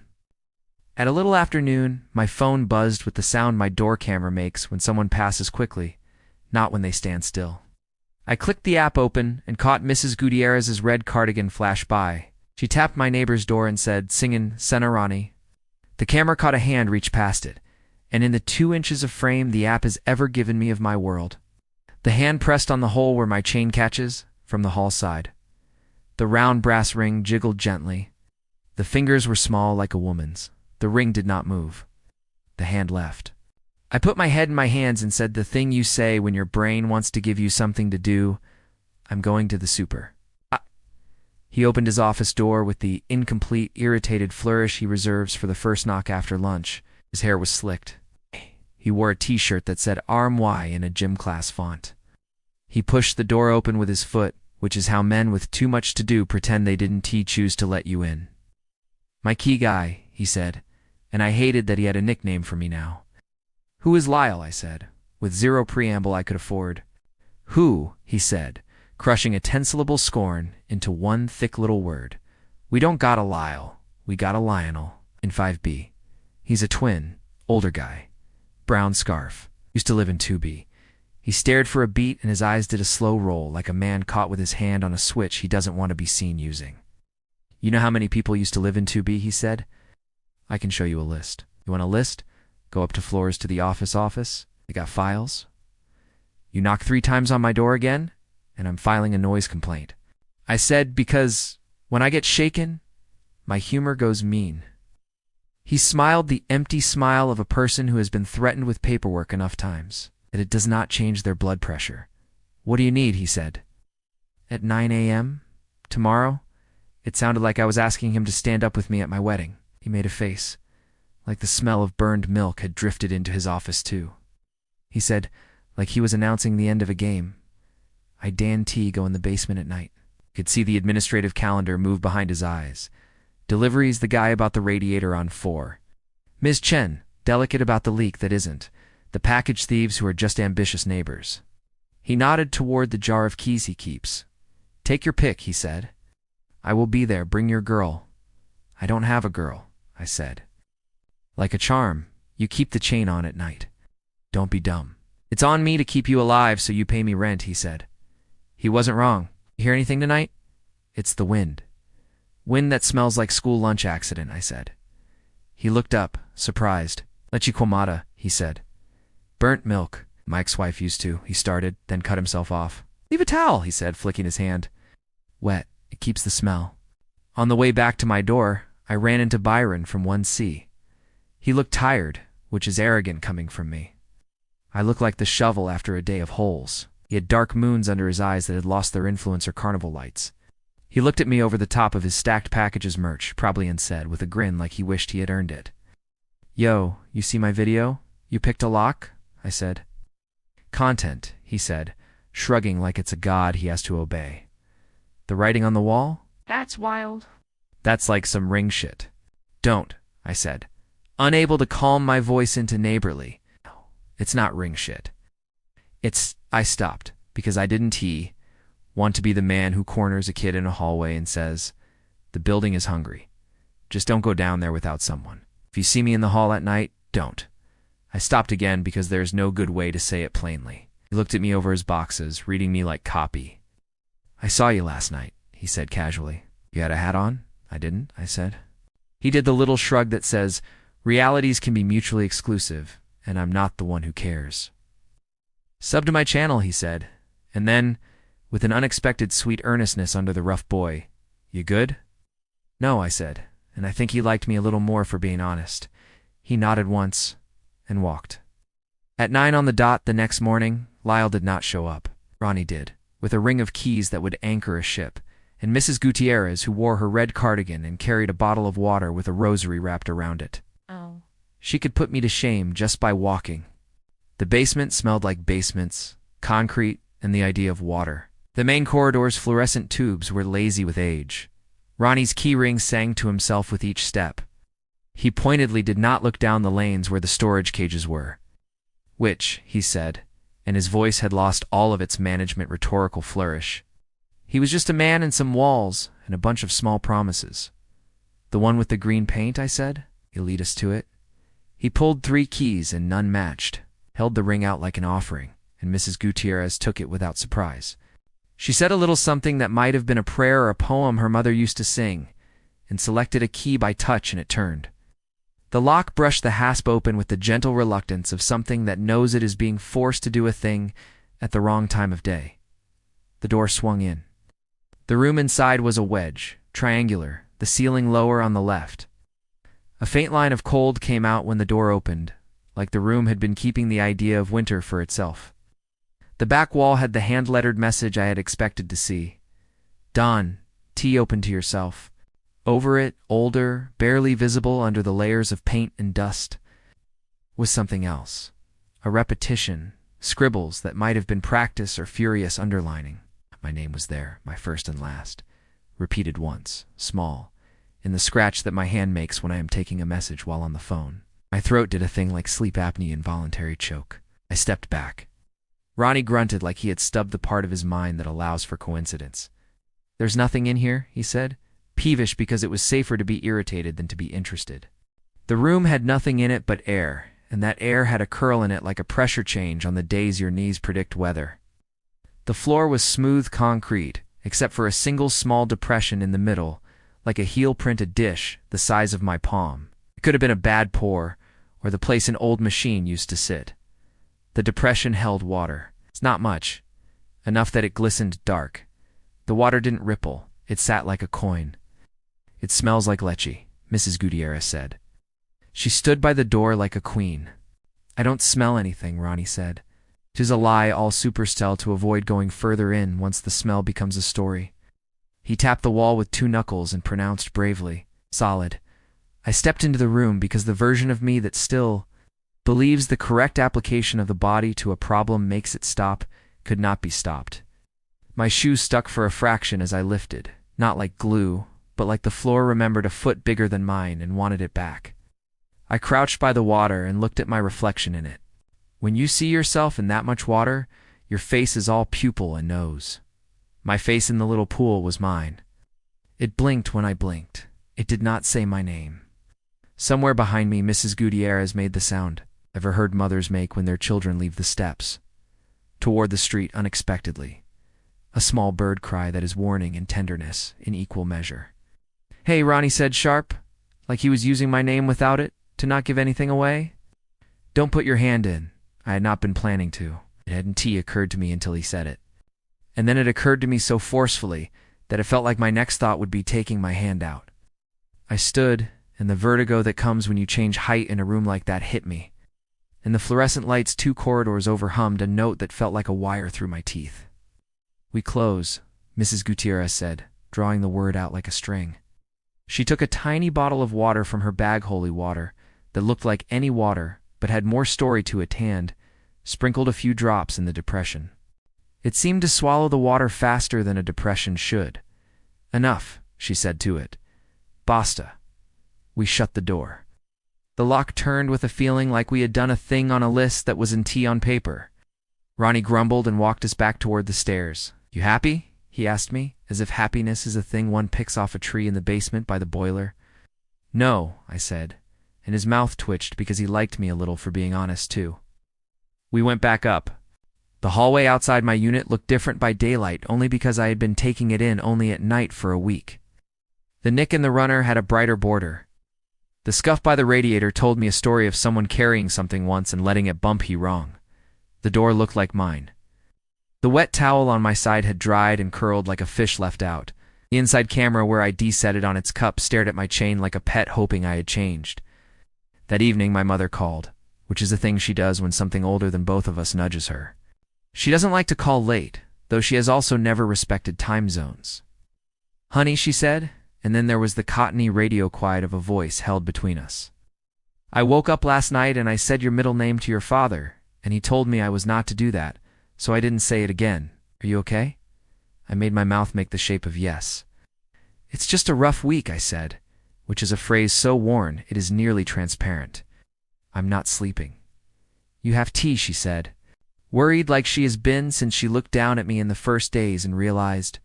At a little after noon, my phone buzzed with the sound my door camera makes when someone passes quickly, not when they stand still. I clicked the app open and caught Mrs. Gutierrez's red cardigan flash by. She tapped my neighbor's door and said, singing Senarani. The camera caught a hand reach past it, and in the 2 inches of frame the app has ever given me of my world. The hand pressed on the hole where my chain catches, from the hall side. The round brass ring jiggled gently. The fingers were small like a woman's. The ring did not move. The hand left. I put my head in my hands and said the thing you say when your brain wants to give you something to do. I'm going to the super. He opened his office door with the incomplete, irritated flourish he reserves for the first knock after lunch. His hair was slicked. He wore a t-shirt that said RMY in a gym class font. He pushed the door open with his foot, which is how men with too much to do pretend they didn't choose to let you in. My key guy, he said, and I hated that he had a nickname for me now. Who is Lyle, I said, with zero preamble I could afford. Who, he said, crushing a 10-syllable scorn into one thick little word. We don't got a Lyle, we got a Lionel, in 5B. He's a twin, Older guy. Brown scarf. Used to live in 2B. He stared for a beat and his eyes did a slow roll like a man caught with his hand on a switch he doesn't want to be seen using. You know how many people used to live in 2B, he said. I can show you a list. You want a list? Go up 2 floors to the office. They got files. You knock 3 times on my door again, and I'm filing a noise complaint. I said because when I get shaken, my humor goes mean. He smiled the empty smile of a person who has been threatened with paperwork enough times that it does not change their blood pressure. What do you need, he said. At 9 a.m. tomorrow? It sounded like I was asking him to stand up with me at my wedding. He made a face, like the smell of burned milk had drifted into his office too. He said, like he was announcing the end of a game, I Dan T go in the basement at night. Could see the administrative calendar move behind his eyes. Deliveries the guy about the radiator on 4. Ms. Chen, delicate about the leak that isn't. The package thieves who are just ambitious neighbors. He nodded toward the jar of keys he keeps. Take your pick, he said. I will be there, bring your girl. I don't have a girl, I said. Like a charm, you keep the chain on at night. Don't be dumb. It's on me to keep you alive so you pay me rent, he said. He wasn't wrong. You hear anything tonight? It's the wind. Wind that smells like school lunch accident, I said. He looked up, surprised. Leche quemada, he said. Burnt milk. My ex-wife used to, he started, then cut himself off. Leave a towel, he said, flicking his hand. Wet. It keeps the smell. On the way back to my door, I ran into Byron from 1C. He looked tired, which is arrogant coming from me. I looked like the shovel after a day of holes. He had dark moons under his eyes that had lost their influence or carnival lights. He looked at me over the top of his stacked packages merch, probably, and said, with a grin like he wished he had earned it. Yo, you see my video? You picked a lock? I said. Content, he said, shrugging like it's a god he has to obey. The writing on the wall? That's wild. That's like some ring shit. Don't, I said, unable to calm my voice into neighborly. No, it's not ring shit. I stopped, because I didn't want to be the man who corners a kid in a hallway and says, the building is hungry. Just don't go down there without someone. If you see me in the hall at night, don't. I stopped again because there's no good way to say it plainly. He looked at me over his boxes, reading me like copy. I saw you last night, he said casually. You had a hat on? I didn't, I said. He did the little shrug that says, realities can be mutually exclusive, and I'm not the one who cares. Sub to my channel, he said, and then, with an unexpected sweet earnestness under the rough boy, you good? No, I said, and I think he liked me a little more for being honest. He nodded once and walked. At 9 on the dot the next morning, Lyle did not show up. Ronnie did, with a ring of keys that would anchor a ship, and Mrs. Gutierrez, who wore her red cardigan and carried a bottle of water with a rosary wrapped around it. Oh. She could put me to shame just by walking. The basement smelled like basements, concrete, and the idea of water. The main corridor's fluorescent tubes were lazy with age. Ronnie's keyring sang to himself with each step. He pointedly did not look down the lanes where the storage cages were. Which, he said, and his voice had lost all of its management rhetorical flourish. He was just a man and some walls and a bunch of small promises. The one with the green paint, I said. He'll lead us to it. He pulled 3 keys and none matched, held the ring out like an offering, and Mrs. Gutierrez took it without surprise. She said a little something that might have been a prayer or a poem her mother used to sing, and selected a key by touch and it turned. The lock brushed the hasp open with the gentle reluctance of something that knows it is being forced to do a thing at the wrong time of day. The door swung in. The room inside was a wedge, triangular, the ceiling lower on the left. A faint line of cold came out when the door opened, like the room had been keeping the idea of winter for itself. The back wall had the hand-lettered message I had expected to see. Don, tea open to yourself. Over it, older, barely visible under the layers of paint and dust, was something else. A repetition, scribbles that might have been practice or furious underlining. My name was there, my first and last. Repeated once, small, in the scratch that my hand makes when I am taking a message while on the phone. My throat did a thing like sleep apnea involuntary choke. I stepped back. Ronnie grunted like he had stubbed the part of his mind that allows for coincidence. There's nothing in here, he said, peevish because it was safer to be irritated than to be interested. The room had nothing in it but air, and that air had a curl in it like a pressure change on the days your knees predict weather. The floor was smooth concrete, except for a single small depression in the middle, like a heel-printed dish the size of my palm. It could have been a bad pour, or the place an old machine used to sit. The depression held water. It's not much. Enough that it glistened dark. The water didn't ripple. It sat like a coin. "It smells like leche," Mrs. Gutierrez said. She stood by the door like a queen. "I don't smell anything," Ronnie said. "'Tis a lie all supers tell to avoid going further in once the smell becomes a story." He tapped the wall with 2 knuckles and pronounced bravely, "Solid." I stepped into the room because the version of me that still believes the correct application of the body to a problem makes it stop could not be stopped. My shoes stuck for a fraction as I lifted, not like glue, but like the floor remembered a foot bigger than mine and wanted it back. I crouched by the water and looked at my reflection in it. When you see yourself in that much water, your face is all pupil and nose. My face in the little pool was mine. It blinked when I blinked. It did not say my name. Somewhere behind me, Mrs. Gutierrez made the sound ever heard mothers make when their children leave the steps. Toward the street unexpectedly. A small bird cry that is warning and tenderness in equal measure. "Hey," Ronnie said sharp, like he was using my name without it, to not give anything away. "Don't put your hand in." I had not been planning to. It hadn't occurred to me until he said it. And then it occurred to me so forcefully that it felt like my next thought would be taking my hand out. I stood, and the vertigo that comes when you change height in a room like that hit me. And the fluorescent lights 2 corridors over hummed a note that felt like a wire through my teeth. "We close," Mrs. Gutierrez said, drawing the word out like a string. She took a tiny bottle of water from her bag, holy water, that looked like any water, but had more story to it, and sprinkled a few drops in the depression. It seemed to swallow the water faster than a depression should. "Enough," she said to it. "Basta." We shut the door. The lock turned with a feeling like we had done a thing on a list that was in tea on paper. Ronnie grumbled and walked us back toward the stairs. "You happy?" he asked me, as if happiness is a thing one picks off a tree in the basement by the boiler. "No," I said, and his mouth twitched because he liked me a little for being honest too. We went back up. The hallway outside my unit looked different by daylight only because I had been taking it in only at night for a week. The nick in the runner had a brighter border. The scuff by the radiator told me a story of someone carrying something once and letting it bump wrong. The door looked like mine. The wet towel on my side had dried and curled like a fish left out. The inside camera where I deset it on its cup stared at my chain like a pet hoping I had changed. That evening my mother called, which is a thing she does when something older than both of us nudges her. She doesn't like to call late, though she has also never respected time zones. "Honey," she said, and then there was the cottony radio quiet of a voice held between us. "I woke up last night and I said your middle name to your father, and he told me I was not to do that, so I didn't say it again. Are you okay?" I made my mouth make the shape of yes. "It's just a rough week," I said, which is a phrase so worn it is nearly transparent. "I'm not sleeping." "You have tea," she said, worried like she has been since she looked down at me in the first days and realized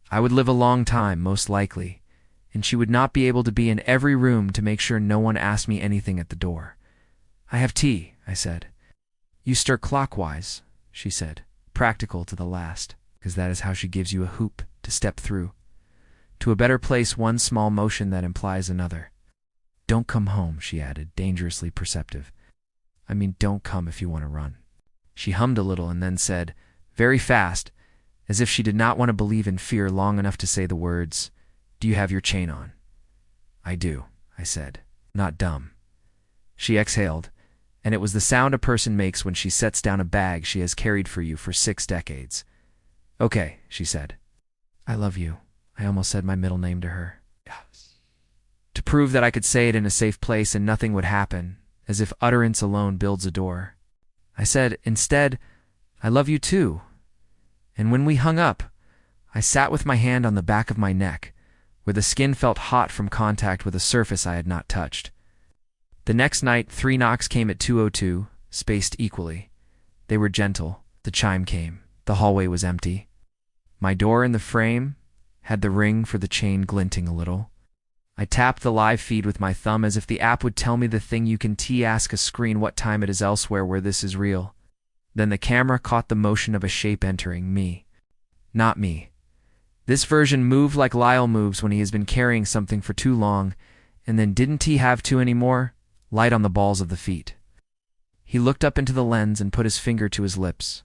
I would live a long time, most likely, and she would not be able to be in every room to make sure no one asked me anything at the door. "I have tea," I said. "You stir clockwise," she said, practical to the last, because that is how she gives you a hoop to step through. To a better place, one small motion that implies another. "Don't come home," she added, dangerously perceptive. "I mean, don't come if you want to run." She hummed a little and then said, very fast, as if she did not want to believe in fear long enough to say the words, "Do you have your chain on?" "I do," I said, not dumb. She exhaled, and it was the sound a person makes when she sets down a bag she has carried for you for 6 decades. "Okay," she said. "I love you." I almost said my middle name to her. Yes. To prove that I could say it in a safe place and nothing would happen, as if utterance alone builds a door, I said, instead, "I love you too." And when we hung up, I sat with my hand on the back of my neck, where the skin felt hot from contact with a surface I had not touched. The next night, 3 knocks came at 2:02, spaced equally. They were gentle. The chime came. The hallway was empty. My door in the frame had the ring for the chain glinting a little. I tapped the live feed with my thumb as if the app would tell me the thing you can ask a screen what time it is elsewhere where this is real. Then the camera caught the motion of a shape entering me. Not me. This version moved like Lyle moves when he has been carrying something for too long, and then didn't he have to anymore? Light on the balls of the feet. He looked up into the lens and put his finger to his lips.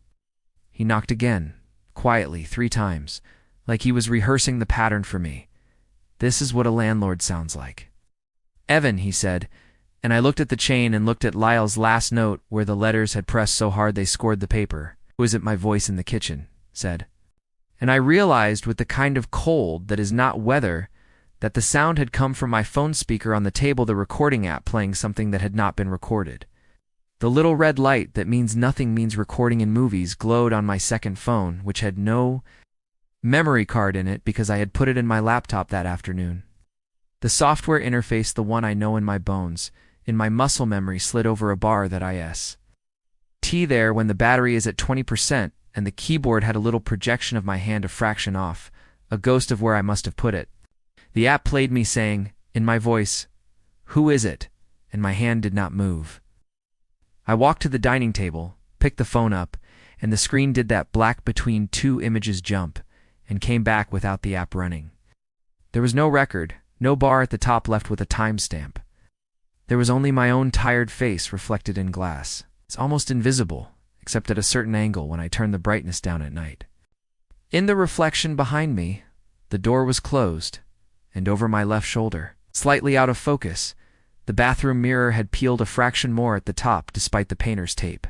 He knocked again, quietly, 3 times, like he was rehearsing the pattern for me. This is what a landlord sounds like. Evan, he said, and I looked at the chain and looked at Lyle's last note where the letters had pressed so hard they scored the paper. Was it my voice in the kitchen? Said. And I realized with the kind of cold that is not weather that the sound had come from my phone speaker on the table, the recording app playing something that had not been recorded. The little red light that means nothing means recording in movies glowed on my second phone, which had no memory card in it because I had put it in my laptop that afternoon. The software interface, the one I know in my bones, in my muscle memory, slid over a bar that T there when the battery is at 20%, and the keyboard had a little projection of my hand a fraction off, a ghost of where I must have put it. The app played me saying, in my voice, "Who is it?" and my hand did not move. I walked to the dining table, picked the phone up, and the screen did that black between 2 images jump, and came back without the app running. There was no record, no bar at the top left with a timestamp. There was only my own tired face reflected in glass. It's almost invisible, except at a certain angle when I turn the brightness down at night. In the reflection behind me, the door was closed, and over my left shoulder, slightly out of focus, the bathroom mirror had peeled a fraction more at the top despite the painter's tape.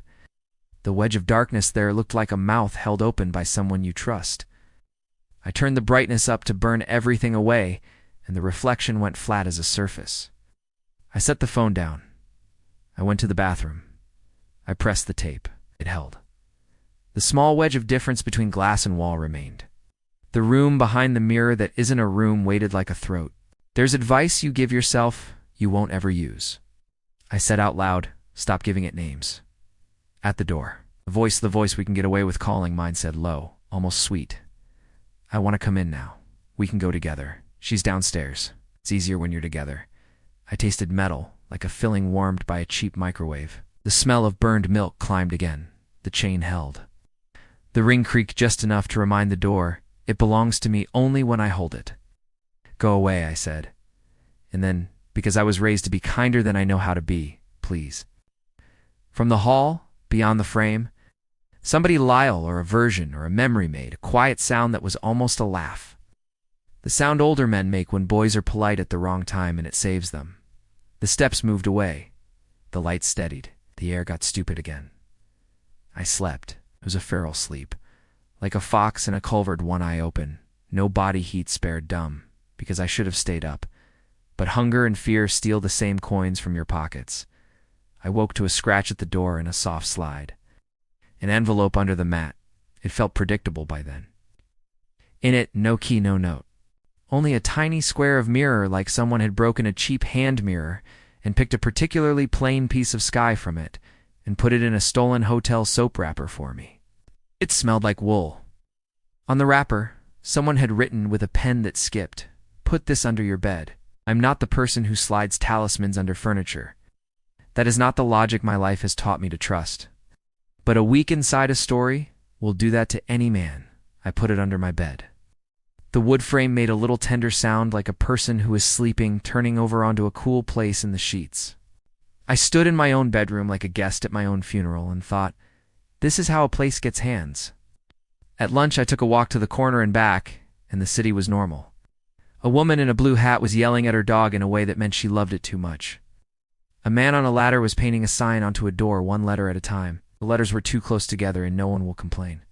The wedge of darkness there looked like a mouth held open by someone you trust. I turned the brightness up to burn everything away, and the reflection went flat as a surface. I set the phone down. I went to the bathroom. I pressed the tape. It held. The small wedge of difference between glass and wall remained. The room behind the mirror that isn't a room waited like a throat. There's advice you give yourself you won't ever use. I said out loud, stop giving it names. At the door. The voice we can get away with calling, mine said low, almost sweet. I want to come in now. We can go together. She's downstairs. It's easier when you're together. I tasted metal, like a filling warmed by a cheap microwave. The smell of burned milk climbed again. The chain held. The ring creaked just enough to remind the door, it belongs to me only when I hold it. Go away, I said. And then, because I was raised to be kinder than I know how to be, please. From the hall, beyond the frame, somebody Lyle or a version or a memory made a quiet sound that was almost a laugh. The sound older men make when boys are polite at the wrong time and it saves them. The steps moved away. The light steadied. The air got stupid again. I slept. It was a feral sleep. Like a fox in a culvert, one eye open. No body heat spared, dumb, because I should have stayed up. But hunger and fear steal the same coins from your pockets. I woke to a scratch at the door and a soft slide. An envelope under the mat. It felt predictable by then. In it, no key, no note. Only a tiny square of mirror like someone had broken a cheap hand mirror and picked a particularly plain piece of sky from it and put it in a stolen hotel soap wrapper for me. It smelled like wool. On the wrapper, someone had written with a pen that skipped, "Put this under your bed. I'm not the person who slides talismans under furniture. That is not the logic my life has taught me to trust. But a week inside a story will do that to any man." I put it under my bed. The wood frame made a little tender sound like a person who is sleeping, turning over onto a cool place in the sheets. I stood in my own bedroom like a guest at my own funeral and thought, this is how a place gets hands. At lunch, I took a walk to the corner and back, and the city was normal. A woman in a blue hat was yelling at her dog in a way that meant she loved it too much. A man on a ladder was painting a sign onto a door, one letter at a time. The letters were too close together and no one will complain.